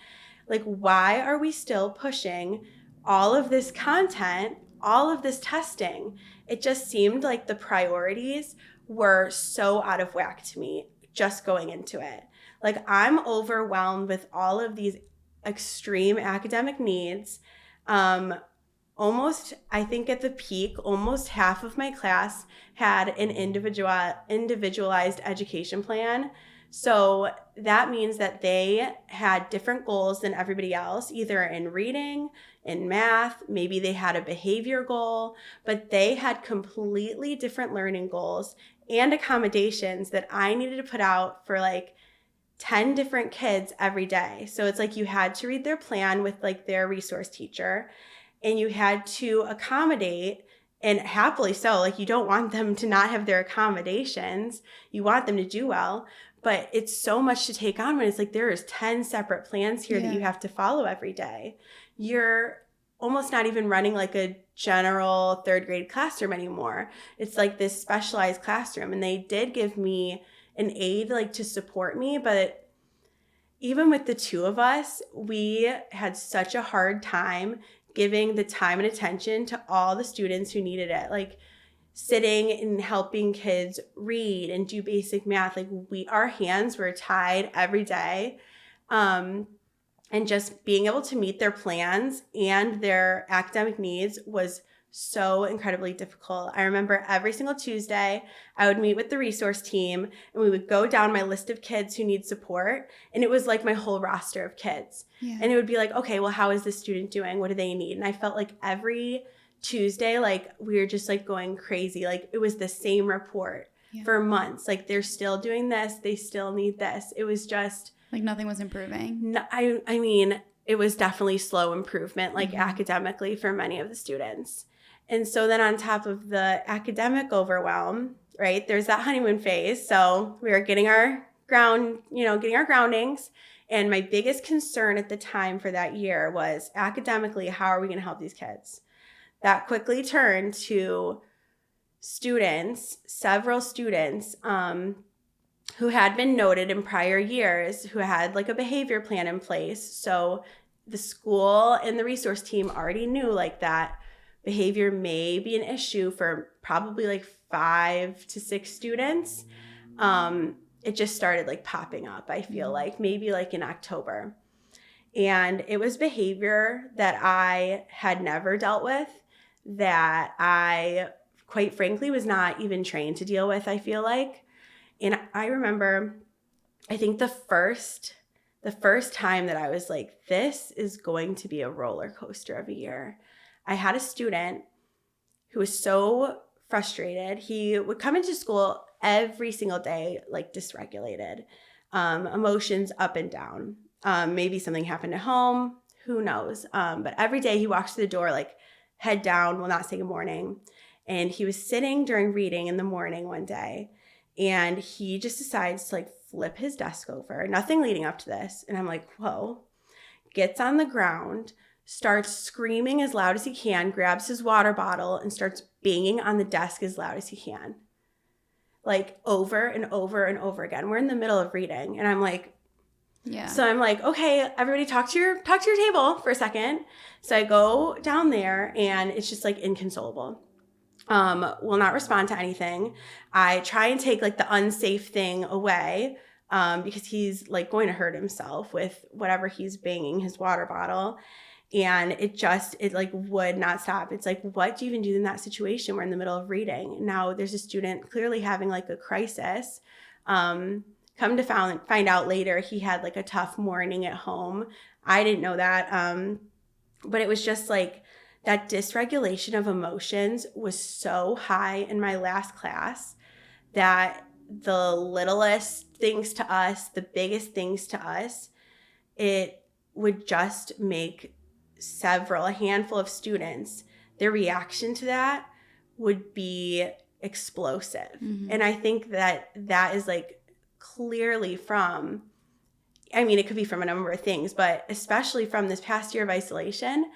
Like, why are we still pushing all of this content, all of this testing? It just seemed like the priorities were so out of whack to me just going into it. Like, I'm overwhelmed with all of these extreme academic needs. Almost, I think at the peak, almost half of my class had an individualized education plan. So that means that they had different goals than everybody else, either in reading, in math, maybe they had a behavior goal, but they had completely different learning goals and accommodations that I needed to put out for like 10 different kids every day. So it's like you had to read their plan with like their resource teacher, and you had to accommodate, and happily so. Like, you don't want them to not have their accommodations. You want them to do well. But it's so much to take on when it's like there is 10 separate plans here that you have to follow every day. You're almost not even running like a general third grade classroom anymore. It's like this specialized classroom. And they did give me an aide like to support me, but even with the two of us, we had such a hard time giving the time and attention to all the students who needed it. Like sitting and helping kids read and do basic math. Like our hands were tied every day. And just being able to meet their plans and their academic needs was so incredibly difficult. I remember every single Tuesday, I would meet with the resource team and we would go down my list of kids who need support. And it was like my whole roster of kids. Yeah. And it would be like, okay, well, how is this student doing? What do they need? And I felt like every Tuesday, like we were just like going crazy. Like it was the same report for months. Like they're still doing this. They still need this. It was just like nothing was improving. No, I mean, it was definitely slow improvement, like academically for many of the students. And so then on top of the academic overwhelm, right, there's that honeymoon phase. So we were getting our groundings. And my biggest concern at the time for that year was academically, how are we going to help these kids? That quickly turned to students, several students, who had been noted in prior years, who had like a behavior plan in place. So the school and the resource team already knew like that behavior may be an issue for probably like 5 to 6 students. It just started like popping up, I feel like, maybe like in October. And it was behavior that I had never dealt with, that I, quite frankly, was not even trained to deal with, I feel like. And I remember, I think the first time that I was like, this is going to be a roller coaster of a year. I had a student who was so frustrated. He would come into school every single day, like dysregulated, emotions up and down. Maybe something happened at home, who knows? But every day he walks through the door, like head down, will not say good morning. And he was sitting during reading in the morning one day, and he just decides to like flip his desk over, nothing leading up to this. And I'm like, whoa, gets on the ground, starts screaming as loud as he can, grabs his water bottle and starts banging on the desk as loud as he can. Like over and over and over again. We're in the middle of reading, and I'm like, yeah. So I'm like, okay, everybody talk to your table for a second. So I go down there, and it's just like inconsolable. Will not respond to anything. I try and take like the unsafe thing away, because he's like going to hurt himself with whatever he's banging his water bottle. And it like would not stop. It's like, what do you even do in that situation? We're in the middle of reading. Now there's a student clearly having like a crisis. Come to find out later, he had like a tough morning at home. I didn't know that. But it was just like that dysregulation of emotions was so high in my last class that the littlest things to us, the biggest things to us, it would just make a handful of students, their reaction to that would be explosive. Mm-hmm. And I think that is like clearly from, I mean, it could be from a number of things, but especially from this past year of isolation,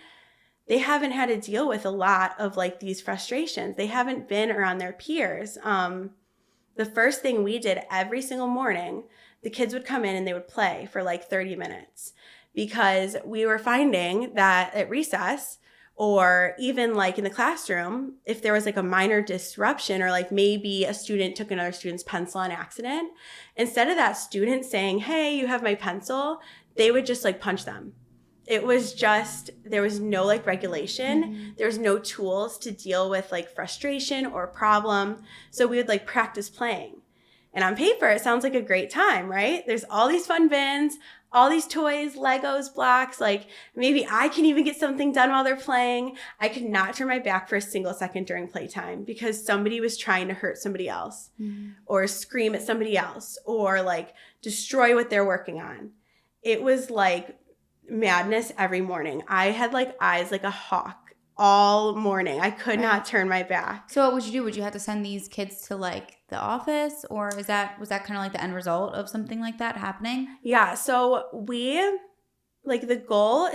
they haven't had to deal with a lot of like these frustrations. They haven't been around their peers. The first thing we did every single morning, the kids would come in and they would play for like 30 minutes, because we were finding that at recess, or even like in the classroom, if there was like a minor disruption, or like maybe a student took another student's pencil on accident, instead of that student saying, hey, you have my pencil, they would just like punch them. It was just, there was no like regulation. Mm-hmm. There was no tools to deal with like frustration or problem. So we would like practice playing. And on paper, it sounds like a great time, right? There's all these fun bins, all these toys, Legos, blocks. Like maybe I can even get something done while they're playing. I could not turn my back for a single second during playtime because somebody was trying to hurt somebody else, mm-hmm. or scream at somebody else, or like destroy what they're working on. It was like madness every morning. I had like eyes like a hawk all morning. I could not turn my back. So what would you do? Would you have to send these kids to like the office, or was that kind of like the end result of something like that happening? Yeah. So we, like, the goal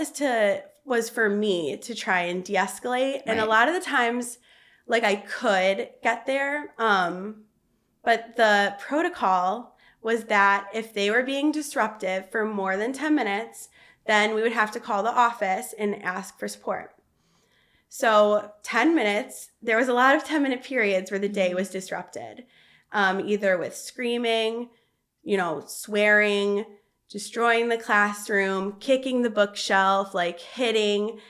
was for me to try and de-escalate. Right. And a lot of the times, like, I could get there. But the protocol was that if they were being disruptive for more than 10 minutes, then we would have to call the office and ask for support. So 10 minutes, there was a lot of 10-minute periods where the day was disrupted, either with screaming, swearing, destroying the classroom, kicking the bookshelf, like hitting,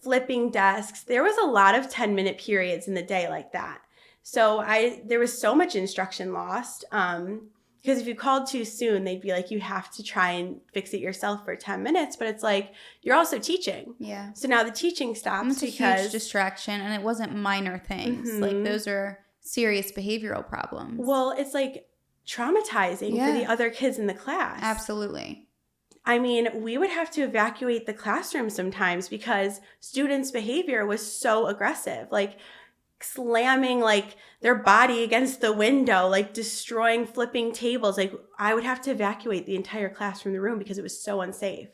flipping desks. There was a lot of 10-minute periods in the day like that. So there was so much instruction lost. Because if you called too soon, they'd be like, you have to try and fix it yourself for 10 minutes. But it's like, you're also teaching. Yeah. So now the teaching stops. It's a huge distraction, and it wasn't minor things. Mm-hmm. Like, those are serious behavioral problems. Well, it's like traumatizing for the other kids in the class. Absolutely. I mean, we would have to evacuate the classroom sometimes because students' behavior was so aggressive. Like, slamming like their body against the window, like destroying, flipping tables. Like, I would have to evacuate the entire class from the room because it was so unsafe.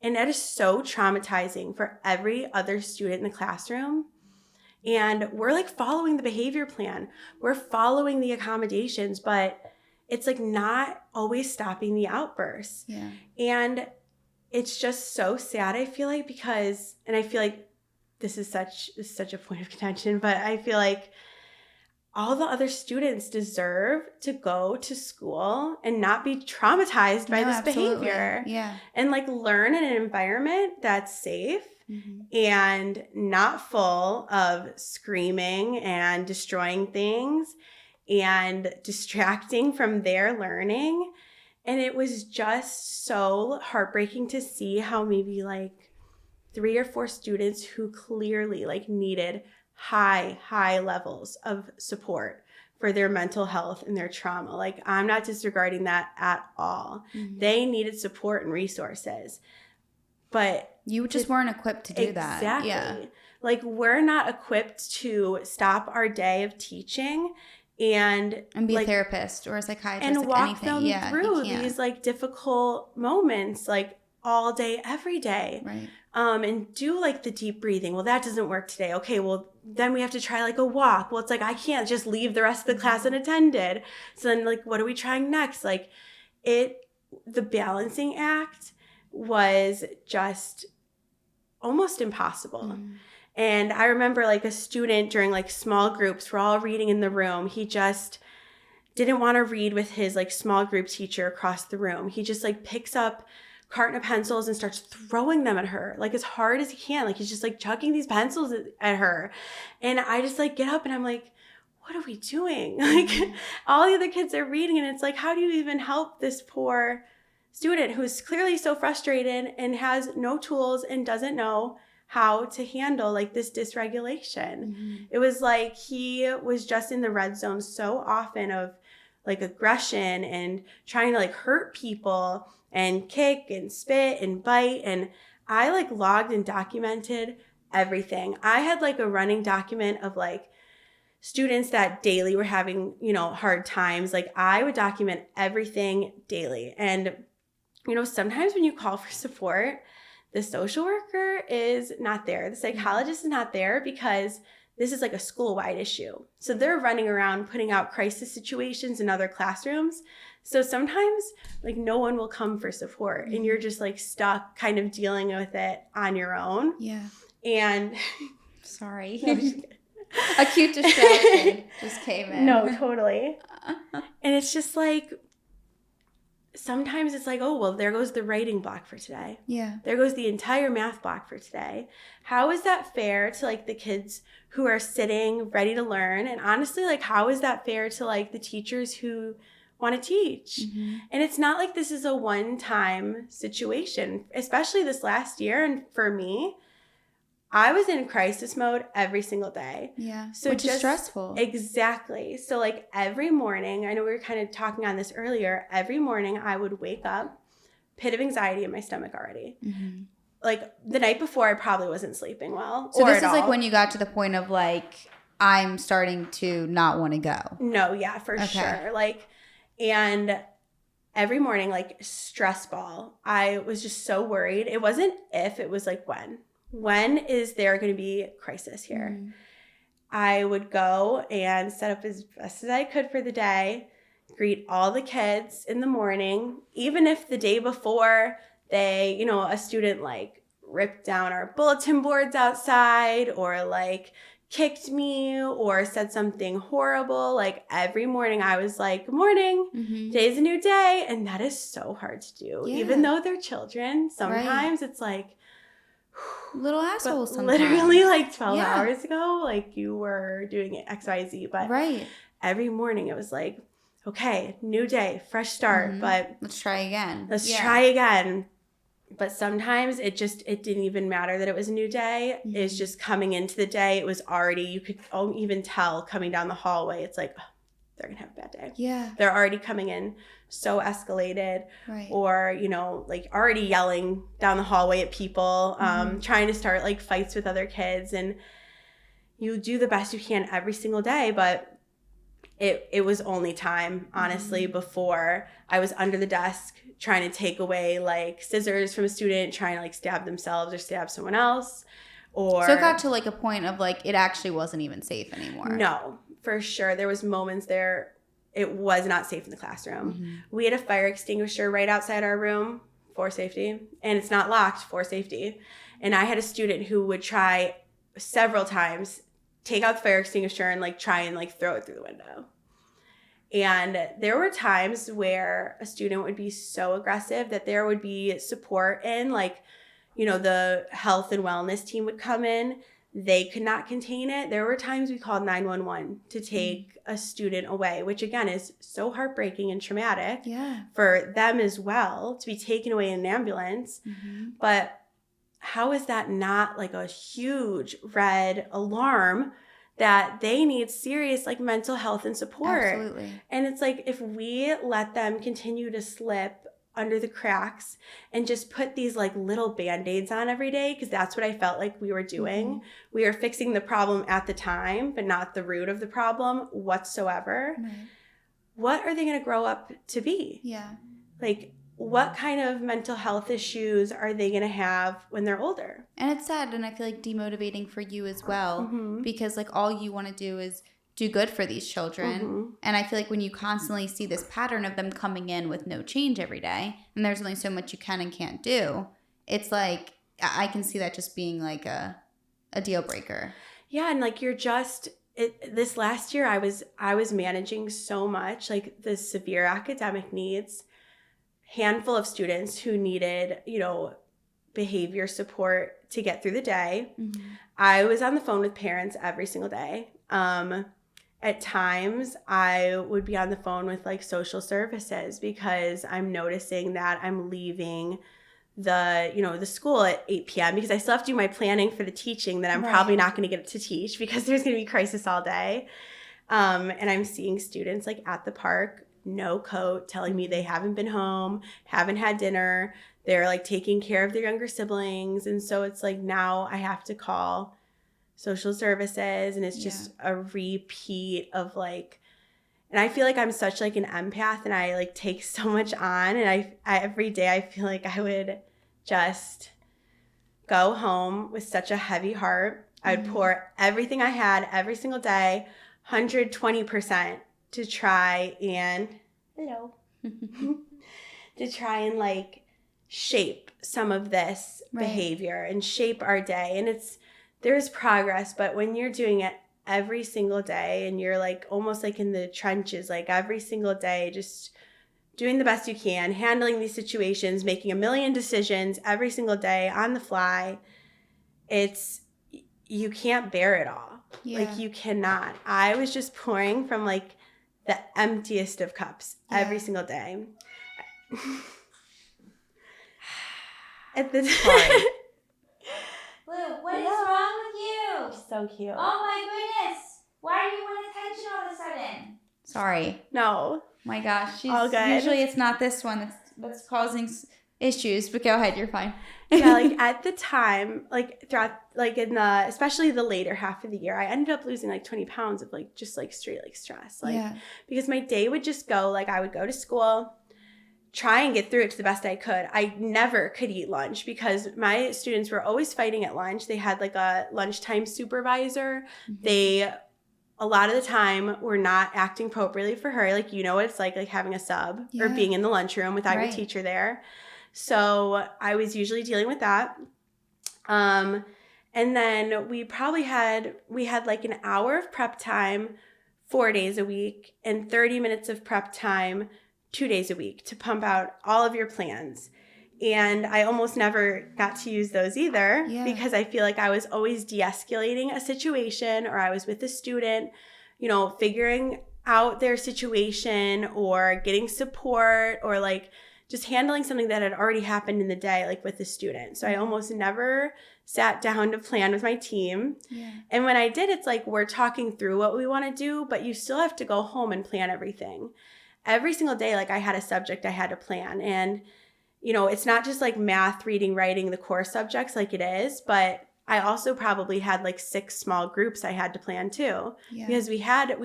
And that is so traumatizing for every other student in the classroom. And we're like following the behavior plan. We're following the accommodations, but it's like not always stopping the outbursts. Yeah. And it's just so sad, I feel like, because, and I feel like this is such a point of contention, but I feel like all the other students deserve to go to school and not be traumatized by this behavior. Yeah. And like learn in an environment that's safe, mm-hmm. and not full of screaming and destroying things and distracting from their learning. And it was just so heartbreaking to see how maybe like 3 or 4 students who clearly like needed high levels of support for their mental health and their trauma. Like, I'm not disregarding that at all. Mm-hmm. They needed support and resources. But you just weren't equipped to do that. Exactly. Yeah. Like, we're not equipped to stop our day of teaching and be like, a therapist or a psychiatrist and like walk anything. them through these like difficult moments, like all day, every day. Right. And do like the deep breathing. Well, that doesn't work today. Okay, well, then we have to try like a walk. Well, it's like, I can't just leave the rest of the class unattended. So then, like, what are we trying next? Like, the balancing act was just almost impossible. Mm-hmm. And I remember like a student during like small groups, we're all reading in the room. He just didn't want to read with his like small group teacher across the room. He just like picks up carton of pencils and starts throwing them at her like as hard as he can. Like, he's just like chucking these pencils at her. And I just like get up and I'm like, what are we doing? Like, all the other kids are reading, and it's like, how do you even help this poor student who's clearly so frustrated and has no tools and doesn't know how to handle like this dysregulation? Mm-hmm. It was like he was just in the red zone so often of like aggression and trying to like hurt people and kick and spit and bite. And I like logged and documented everything. I had like a running document of like students that daily were having, you know, hard times. Like, I would document everything daily. And, you know, sometimes when you call for support, the social worker is not there. The psychologist is not there because this is like a school-wide issue. So they're running around putting out crisis situations in other classrooms. So sometimes like no one will come for support and you're just like stuck kind of dealing with it on your own. Yeah. And sorry. Acute distraction just came in. No, totally. And it's just like, sometimes it's like, oh, well, there goes the writing block for today. Yeah. There goes the entire math block for today. How is that fair to like the kids who are sitting ready to learn? And honestly, like, how is that fair to like the teachers who want to teach? Mm-hmm. And it's not like this is a one-time situation, especially this last year. And for me, I was in crisis mode every single day. Yeah. So which is stressful. Exactly. So like every morning, I know we were kind of talking on this earlier, every morning I would wake up, pit of anxiety in my stomach already. Mm-hmm. Like the night before, I probably wasn't sleeping well. So this is like when you got to the point of like, I'm starting to not want to go. No, yeah, for sure. Like, and every morning, like, stress ball. I was just so worried. It wasn't if, it was like when. When is there going to be a crisis here? Mm-hmm. I would go and set up as best as I could for the day, greet all the kids in the morning, even if the day before they, you know, a student like ripped down our bulletin boards outside or like kicked me or said something horrible. Like every morning I was like, good morning, today's a new day. And that is so hard to do. Yeah. Even though they're children, sometimes it's like, little assholes sometimes. Literally like 12 hours ago, like you were doing it XYZ. But every morning it was like, okay, new day, fresh start. But let's try again. Let's try again. But sometimes it didn't even matter that it was a new day. It's just coming into the day. It was already, you could even tell coming down the hallway. It's like, oh, they're going to have a bad day. Yeah. They're already coming in so escalated. Right. Or, you know, like already yelling down the hallway at people, trying to start like fights with other kids. And you do the best you can every single day. But it was only time, honestly, before I was under the desk trying to take away like scissors from a student, trying to like stab themselves or stab someone else. Or so it got to like a point of like it actually wasn't even safe anymore. No, for sure. There was moments there it was not safe in the classroom. We had a fire extinguisher right outside our room for safety, and it's not locked for safety. And I had a student who would try several times take out the fire extinguisher and like try and like throw it through the window. And there were times where a student would be so aggressive that there would be support in, like, you know, the health and wellness team would come in. They could not contain it. There were times we called 911 to take a student away, which again is so heartbreaking and traumatic for them as well, to be taken away in an ambulance. But how is that not like a huge red alarm that they need serious like mental health and support. Absolutely. And it's like if we let them continue to slip under the cracks and just put these like little band-aids on every day, because that's what I felt like we were doing. We were fixing the problem at the time, but not the root of the problem whatsoever. Right. What are they going to grow up to be? Yeah. Like, what kind of mental health issues are they going to have when they're older? And it's sad, and I feel like demotivating for you as well, because like all you want to do is do good for these children. And I feel like when you constantly see this pattern of them coming in with no change every day, and there's only so much you can and can't do, it's like I can see that just being like a deal breaker. Yeah, and like this last year I was managing so much, like the severe academic needs, handful of students who needed, behavior support to get through the day. I was on the phone with parents every single day. At times, I would be on the phone with like social services because I'm noticing that I'm leaving the school at 8 p.m. because I still have to do my planning for the teaching that I'm probably not going to get to teach because there's going to be crisis all day. And I'm seeing students like at the park, no coat, telling me they haven't been home, haven't had dinner. They're like taking care of their younger siblings. And so it's like now I have to call social services, and it's just a repeat of like, and I feel like I'm such like an empath, and I like take so much on, and I every day I feel like I would just go home with such a heavy heart. I would pour everything I had every single day, 120% to try and to try and like shape some of this behavior and shape our day. And there's progress, but when you're doing it every single day and you're like almost like in the trenches, like every single day, just doing the best you can, handling these situations, making a million decisions every single day on the fly, you can't bear it all. Like you cannot. I was just pouring from like the emptiest of cups every single day. At the time. Blue, what is wrong with you? She's so cute. Oh my goodness. Why are you want attention all of a sudden? Sorry. No. My gosh. All good. Usually it's not this one that's causing issues, but go ahead. You're fine. Yeah, like at the time, like throughout, like in especially the later half of the year, I ended up losing like 20 pounds of like just like straight like stress. Like, because my day would just go, like I would go to school, try and get through it to the best I could. I never could eat lunch because my students were always fighting at lunch. They had like a lunchtime supervisor. They, a lot of the time, were not acting appropriately for her. Like, what it's like having a sub or being in the lunchroom without your teacher there. So I was usually dealing with that. And then we had like an hour of prep time 4 days a week and 30 minutes of prep time 2 days a week to pump out all of your plans. And I almost never got to use those either because I feel like I was always de-escalating a situation, or I was with a student, figuring out their situation or getting support or like just handling something that had already happened in the day, like with the student. So I almost never sat down to plan with my team. And when I did, it's like we're talking through what we want to do, but you still have to go home and plan everything. Every single day, like I had a subject I had to plan. And, it's not just like math, reading, writing, the core subjects like it is, but I also probably had like 6 small groups I had to plan too. Because we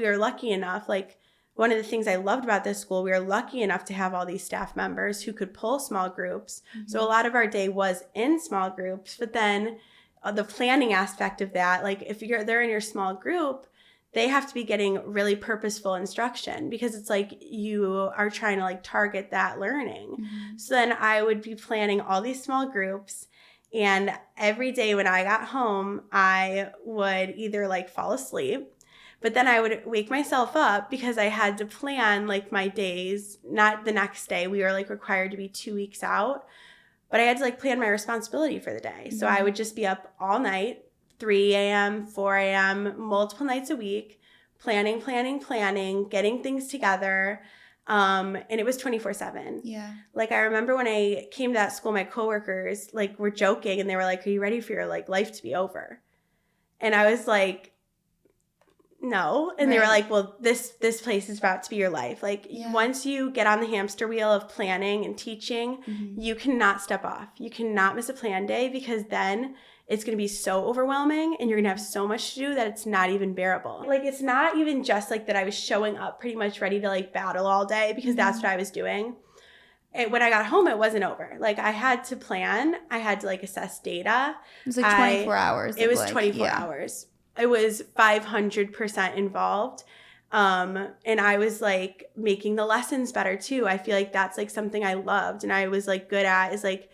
were lucky enough, like one of the things I loved about this school, we were lucky enough to have all these staff members who could pull small groups. So a lot of our day was in small groups, but then the planning aspect of that, like if they're in your small group, they have to be getting really purposeful instruction because it's like you are trying to like target that learning. So then I would be planning all these small groups, and every day when I got home, I would either like fall asleep, but then I would wake myself up because I had to plan like my days, not the next day. We were like required to be 2 weeks out, but I had to like plan my responsibility for the day. So I would just be up all night, 3 a.m., 4 a.m., multiple nights a week, planning, getting things together. And it was 24/7. Like I remember when I came to that school, my coworkers like were joking and they were like, "Are you ready for your like life to be over?" And I was like, no. And they were Right. like, well, this place is about to be your life. Like, Yeah. once you get on the hamster wheel of planning and teaching, you cannot step off. You cannot miss a plan day, because then it's going to be so overwhelming and you're going to have so much to do that it's not even bearable. Like, it's not even just like that I was showing up pretty much ready to like battle all day, because that's what I was doing. When I got home, it wasn't over. Like, I had to plan. I had to like assess data. It was like 24 hours. It was 24 hours. It was 500% involved. And I was like making the lessons better too. I feel like that's like something I loved and I was like good at, is like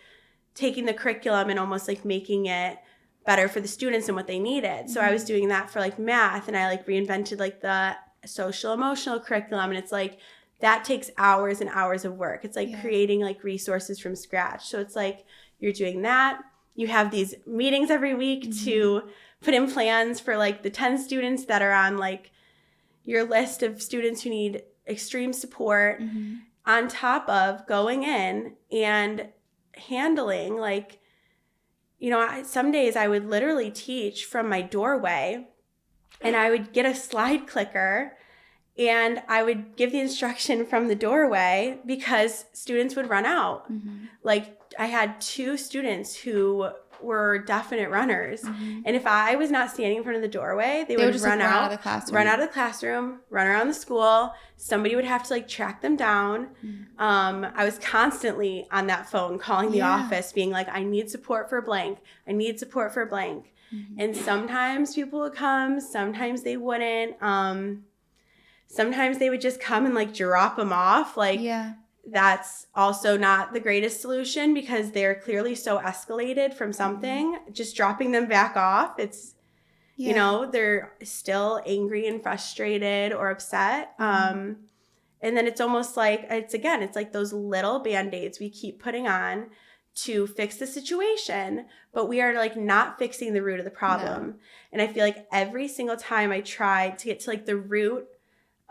taking the curriculum and almost like making it better for the students and what they needed. So I was doing that for like math, and I like reinvented like the social emotional curriculum, and it's like that takes hours and hours of work. It's like creating like resources from scratch. So it's like you're doing that. You have these meetings every week to put in plans for like the 10 students that are on like your list of students who need extreme support, on top of going in and handling like, you know, some days I would literally teach from my doorway, and I would get a slide clicker and I would give the instruction from the doorway, because students would run out. Like, I had 2 students who were definite runners. And if I was not standing in front of the doorway, they would just run like, out of the classroom. run out of the classroom, run around the school. Somebody would have to like track them down. I was constantly on that phone calling the office being like, I need support for blank. I need support for blank. And sometimes people would come, sometimes they wouldn't. Sometimes they would just come and like drop them off. Like, that's also not the greatest solution, because they're clearly so escalated from something. Just dropping them back off, it's, you know, they're still angry and frustrated or upset. And then it's almost like, it's like those little Band-Aids we keep putting on to fix the situation, but we are like not fixing the root of the problem. And I feel like every single time I try to get to like the root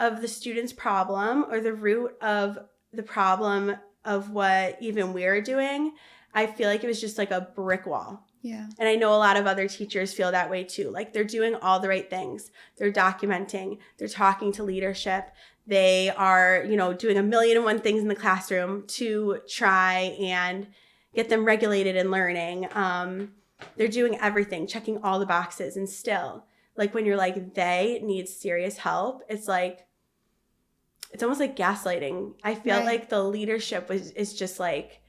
of the student's problem, or the root of the problem of what even we're doing, I feel like it was just like a brick wall. And I know a lot of other teachers feel that way too. Like, they're doing all the right things. They're documenting, they're talking to leadership. They are, you know, doing 1,000,001 things in the classroom to try and get them regulated and learning. They're doing everything, checking all the boxes. And still, like, when you're like, they need serious help, it's like, it's almost like gaslighting. I feel like the leadership is just like,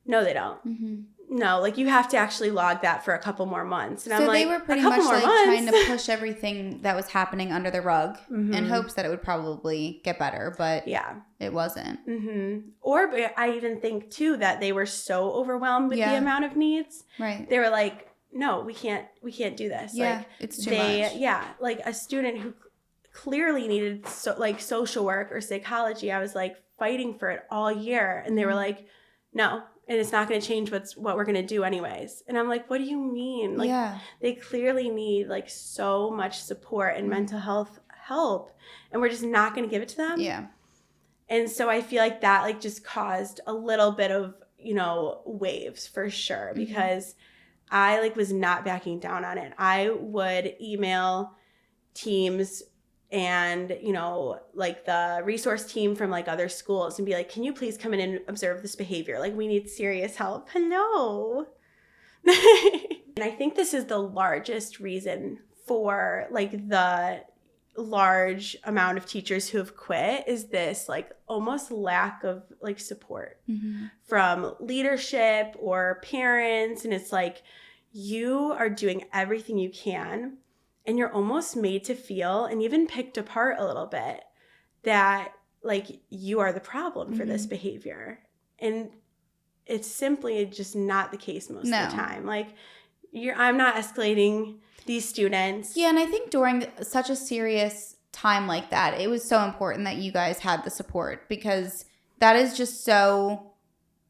no, they don't. No, like, you have to actually log that for a couple more months. And so I'm like, they were pretty much like trying to push everything that was happening under the rug in hopes that it would probably get better, but it wasn't. Or I even think too that they were so overwhelmed with the amount of needs. They were like, no, we can't do this. Like, it's too much. Like a student who clearly needed social work or psychology, I was like fighting for it all year, and they were like, no, and it's not going to change what we're going to do anyways. And I'm like, what do you mean? Like, they clearly need like so much support and mental health help, and we're just not going to give it to them. And so I feel like that like just caused a little bit of, you know, waves for sure, because I like was not backing down on it. I would email teams and, you know, like the resource team from like other schools and be like, can you please come in and observe this behavior? Like, we need serious help. Hello. And I think this is the largest reason for like the large amount of teachers who have quit, is this like almost lack of like support from leadership or parents. And it's like, you are doing everything you can, and you're almost made to feel and even picked apart a little bit that like you are the problem for this behavior. And it's simply just not the case most of the time. Like, I'm not escalating these students. And I think during such a serious time like that, it was so important that you guys had the support, because that is just so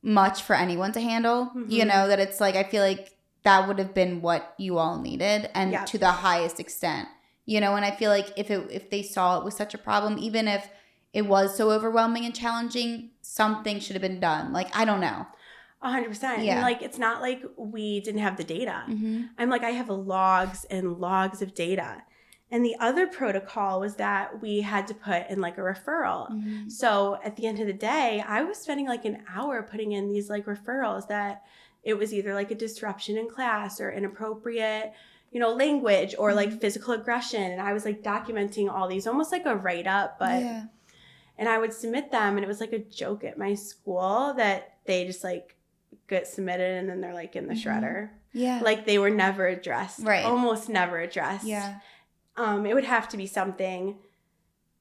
much for anyone to handle, you know, that it's like, I feel like that would have been what you all needed, and to the highest extent, you know. And I feel like if they saw it was such a problem, even if it was so overwhelming and challenging, something should have been done. Like, I don't know. 100%. And like, it's not like we didn't have the data. I'm like, I have logs and logs of data. And the other protocol was that we had to put in like a referral. Mm-hmm. So at the end of the day, I was spending like an hour putting in these like referrals that it was either like a disruption in class or inappropriate, language or like physical aggression. And I was like documenting all these almost like a write-up, but Yeah. and I would submit them, and it was like a joke at my school that they just like get submitted and then they're like in the shredder. Yeah. Like they were never addressed. Right. Almost never addressed. Yeah. It would have to be something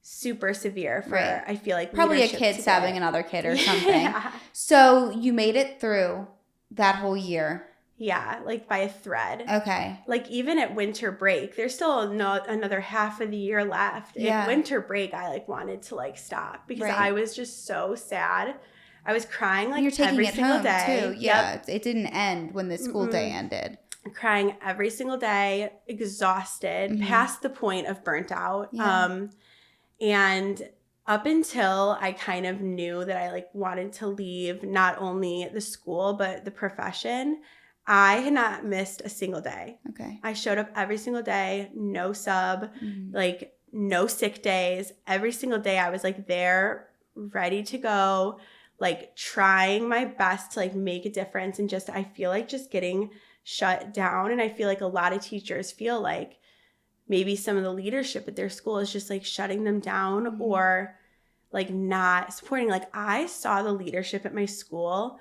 super severe for, Right. I feel like, probably a leadership kid to stabbing get. another kid or something. Yeah. So you made it through that whole year. Yeah, like by a thread. Okay. Like even at winter break, there's still another half of the year left. Yeah. At winter break, I like wanted to like stop because Right. I was just so sad. I was crying like You're taking every it single home day. too. Yeah. Yep. It didn't end when the school day ended. Crying every single day, exhausted, past the point of burnt out. Yeah. And up until I kind of knew that I like wanted to leave not only the school but the profession, I had not missed a single day. Okay. I showed up every single day, no sub, like no sick days. Every single day I was like there, ready to go, like trying my best to like make a difference, and just I feel like just getting shut down. And I feel like a lot of teachers feel like maybe some of the leadership at their school is just like shutting them down or like not supporting. Like I saw the leadership at my school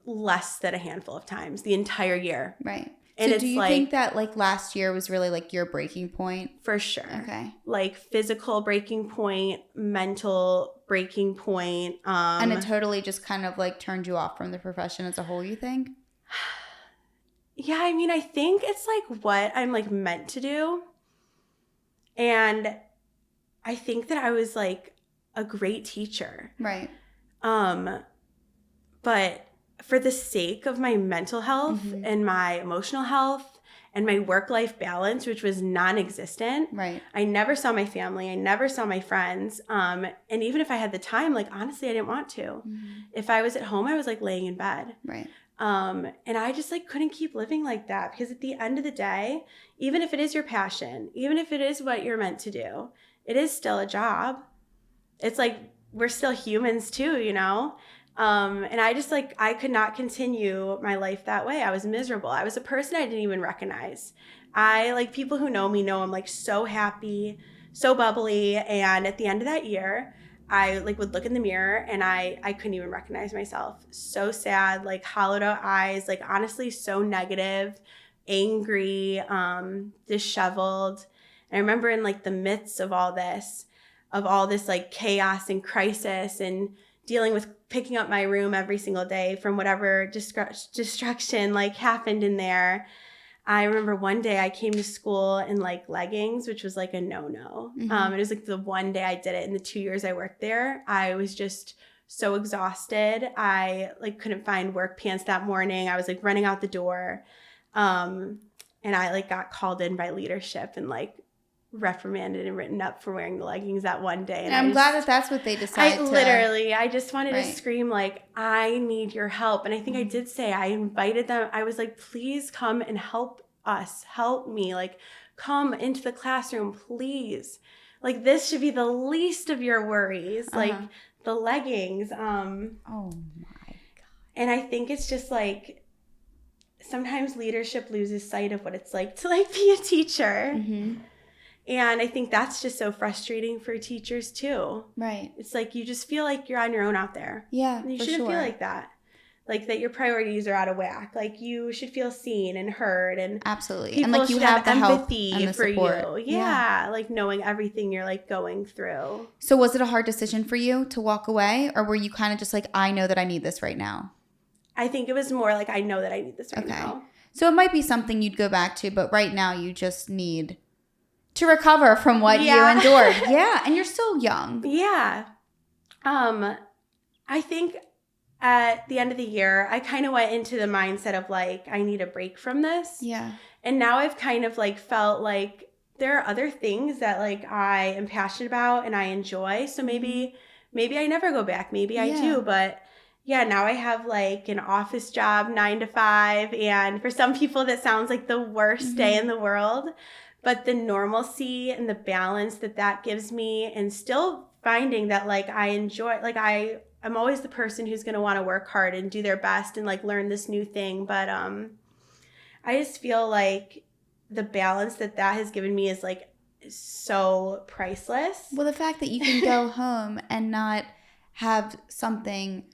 less than a handful of times the entire year. Right. And so it's do you like, think that like last year was really like your breaking point? for sure. Okay. Like physical breaking point, mental breaking point. And it totally just kind of like turned you off from the profession as a whole, you think? Yeah, I mean, I think it's like what I'm like meant to do. And I think that I was like a great teacher. Right. But for the sake of my mental health and my emotional health and my work-life balance, which was non-existent, Right. I never saw my family. I never saw my friends. And even if I had the time, like honestly, I didn't want to. If I was at home, I was like laying in bed. Right. And I just like couldn't keep living like that, because at the end of the day, even if it is your passion, even if it is what you're meant to do, it is still a job. It's like we're still humans too, and I just like I could not continue my life that way. I was miserable. I was a person I didn't even recognize. I like people who know me know I'm like so happy, so bubbly, and at the end of that year, I like would look in the mirror and I couldn't even recognize myself. So sad, like hollowed out eyes, like honestly so negative, angry, disheveled. And I remember in like the midst of all this like chaos and crisis and dealing with picking up my room every single day from whatever destruction like happened in there. I remember one day I came to school in like leggings, which was like a no-no. It was like the one day I did it in the 2 years I worked there. I was just so exhausted. I like couldn't find work pants that morning. I was like running out the door. And I like got called in by leadership and like reprimanded and written up for wearing the leggings that one day. And I'm glad that that's what they decided I just wanted to scream like, I need your help. And I think I did say, I invited them. I was like, please come and help us, help me, like come into the classroom, please. Like this should be the least of your worries. Like the leggings. Oh my God. And I think it's just like, sometimes leadership loses sight of what it's like to like be a teacher. And I think that's just so frustrating for teachers too. Right. It's like you just feel like you're on your own out there. Yeah, and you for shouldn't sure. feel like that. Like that your priorities are out of whack. Like you should feel seen and heard, and absolutely, people and like you should have the empathy help and the for support. you. Yeah, like knowing everything you're like going through. So was it a hard decision for you to walk away, or were you kind of just like, I know that I need this right now? I think it was more like, I know that I need this right now. So it might be something you'd go back to, but right now you just need to recover from what you endured. Yeah, and you're still young. Yeah. I think at the end of the year, I kind of went into the mindset of like, I need a break from this. Yeah. And now I've kind of like felt like there are other things that like I am passionate about and I enjoy. So maybe I never go back. Maybe I do, but yeah, now I have like an office job, 9 to 5. And for some people that sounds like the worst day in the world. but the normalcy and the balance that gives me, and still finding that like I enjoy, like I'm always the person who's going to want to work hard and do their best and like learn this new thing. But I just feel like the balance that has given me is like so priceless. Well, the fact that you can go home and not have something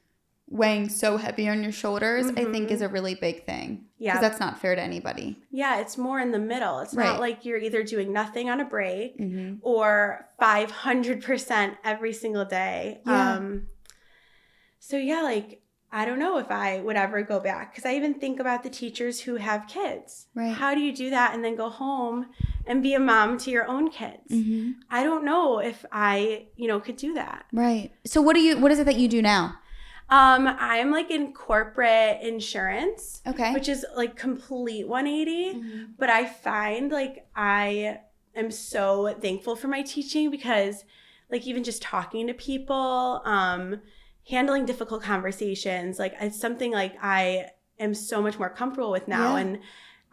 weighing so heavy on your shoulders, I think is a really big thing. Yeah. Because that's not fair to anybody. Yeah, it's more in the middle. It's not like you're either doing nothing on a break or 500% every single day. Yeah. So yeah, like I don't know if I would ever go back, because I even think about the teachers who have kids. Right. How do you do that and then go home and be a mom to your own kids? I don't know if I, could do that. Right. So what is it that you do now? I'm like in corporate insurance, which is like complete 180. But I find like I am so thankful for my teaching, because like even just talking to people, handling difficult conversations, like it's something like I am so much more comfortable with now. And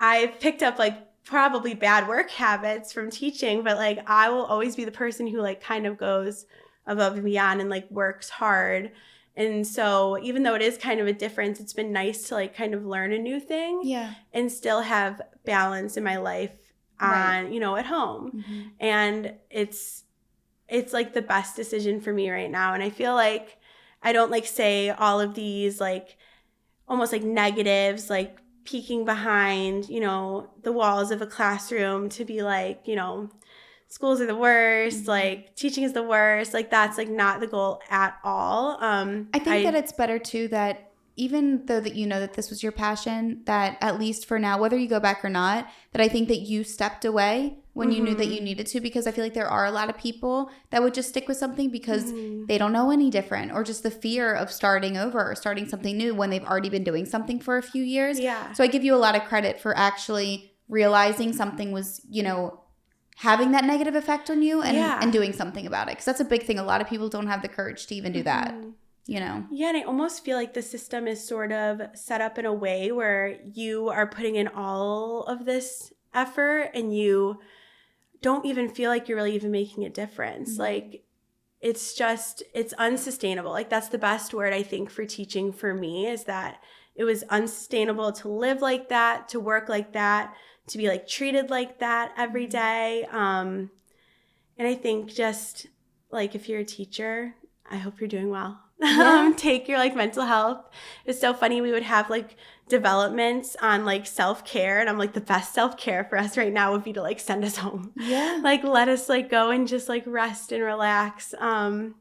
I've picked up like probably bad work habits from teaching, but like I will always be the person who like kind of goes above and beyond and like works hard. And so even though it is kind of a difference, it's been nice to like kind of learn a new thing and still have balance in my life on, at home. And it's like the best decision for me right now. And I feel like I don't like say all of these like almost like negatives, like peeking behind, the walls of a classroom to be like, schools are the worst, like teaching is the worst. Like that's like not the goal at all. I think that it's better too that even though that that this was your passion, that at least for now, whether you go back or not, that I think that you stepped away when you knew that you needed to, because I feel like there are a lot of people that would just stick with something because they don't know any different, or just the fear of starting over or starting something new when they've already been doing something for a few years. Yeah. So I give you a lot of credit for actually realizing something was, having that negative effect on you and doing something about it. Because that's a big thing. A lot of people don't have the courage to even do that. Yeah, and I almost feel like the system is sort of set up in a way where you are putting in all of this effort and you don't even feel like you're really even making a difference. Like it's unsustainable. Like that's the best word I think for teaching for me, is that it was unsustainable to live like that, to work like that, to be like treated like that every day. And I think just like if you're a teacher, I hope you're doing well. Take your like mental health. It's so funny. We would have like developments on like self-care, and I'm like, the best self-care for us right now would be to like send us home. Like let us like go and just like rest and relax. And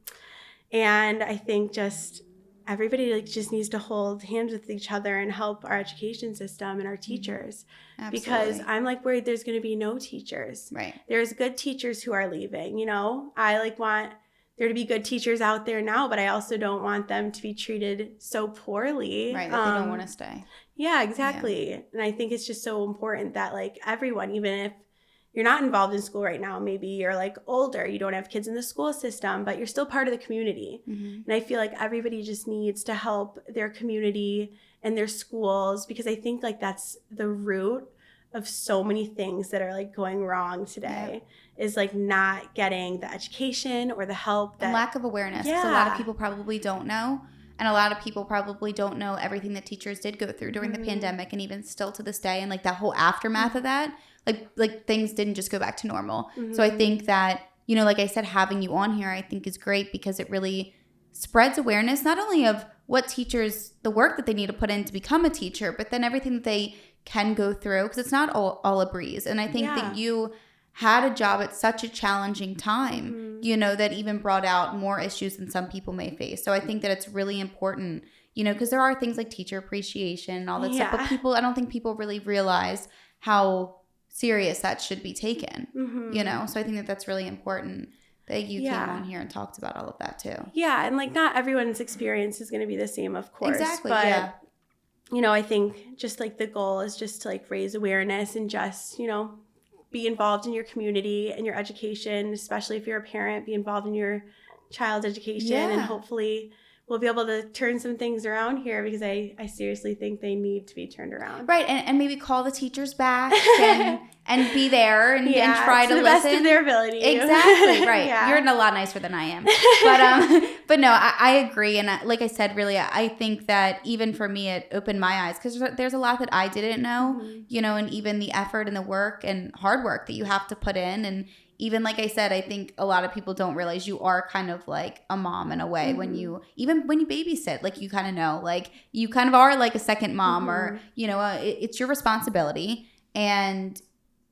I think just everybody like just needs to hold hands with each other and help our education system and our teachers. Because I'm like worried there's going to be no teachers. There's good teachers who are leaving, I like want there to be good teachers out there now, but I also don't want them to be treated so poorly. That they don't want to stay. Yeah, exactly. And I think it's just so important that like everyone, even if you're not involved in school right now, maybe you're like older, you don't have kids in the school system, but you're still part of the community. And I feel like everybody just needs to help their community and their schools, because I think like that's the root of so many things that are like going wrong today, is like not getting the education or the help. And lack of awareness. Because a lot of people probably don't know. And a lot of people probably don't know everything that teachers did go through during the pandemic, and even still to this day, and like that whole aftermath of that. Like things didn't just go back to normal. So I think that, like I said, having you on here I think is great, because it really spreads awareness, not only of what teachers, the work that they need to put in to become a teacher, but then everything that they can go through, because it's not all a breeze. And I think that you had a job at such a challenging time, that even brought out more issues than some people may face. So I think that it's really important, because there are things like teacher appreciation and all that stuff, but I don't think people really realize how serious that should be taken, So I think that that's really important that you came on here and talked about all of that too. Yeah, and like not everyone's experience is going to be the same, of course. Exactly, but, I think just like the goal is just to like raise awareness and just, be involved in your community and your education, especially if you're a parent, be involved in your child's education, and hopefully we'll be able to turn some things around here, because I seriously think they need to be turned around. Right, and maybe call the teachers back and be there and try to the listen. best of their ability. Exactly, right. Yeah. You're a lot nicer than I am. But no, I agree. And like I said, really, I think that even for me, it opened my eyes because there's a lot that I didn't know, you know, and even the effort and the work and hard work that you have to put in. And even like I said, I think a lot of people don't realize you are kind of like a mom in a way when you babysit, like you kind of know, like you kind of are like a second mom or, you know, it's your responsibility. And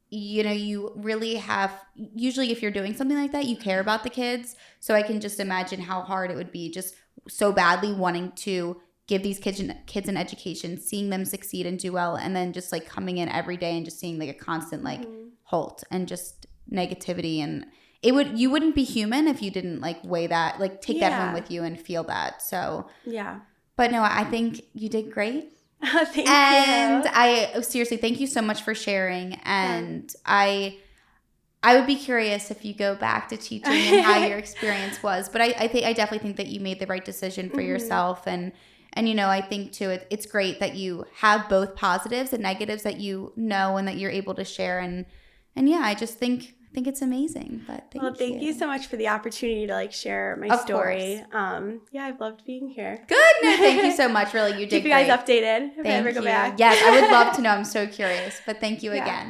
you know, you really have, usually if you're doing something like that, you care about the kids. So I can just imagine how hard it would be just so badly wanting to give these kids an education, seeing them succeed and do well, and then just like coming in every day and just seeing like a constant like halt and just negativity. And you wouldn't be human if you didn't like weigh that, like take that home with you and feel that. So yeah. But no, I think you did great. Thank you. I seriously, thank you so much for sharing. And I would be curious if you go back to teaching and how your experience was. But I definitely think that you made the right decision for yourself. And you know, I think too, it's great that you have both positives and negatives that you know and that you're able to share. And yeah, I just think it's amazing. But thank you so much for the opportunity to like share my story. Yeah, I've loved being here. Good. No, thank you so much. Really, you did Keep you guys updated if I ever go back. Yes, I would love to know. I'm so curious. But thank you again.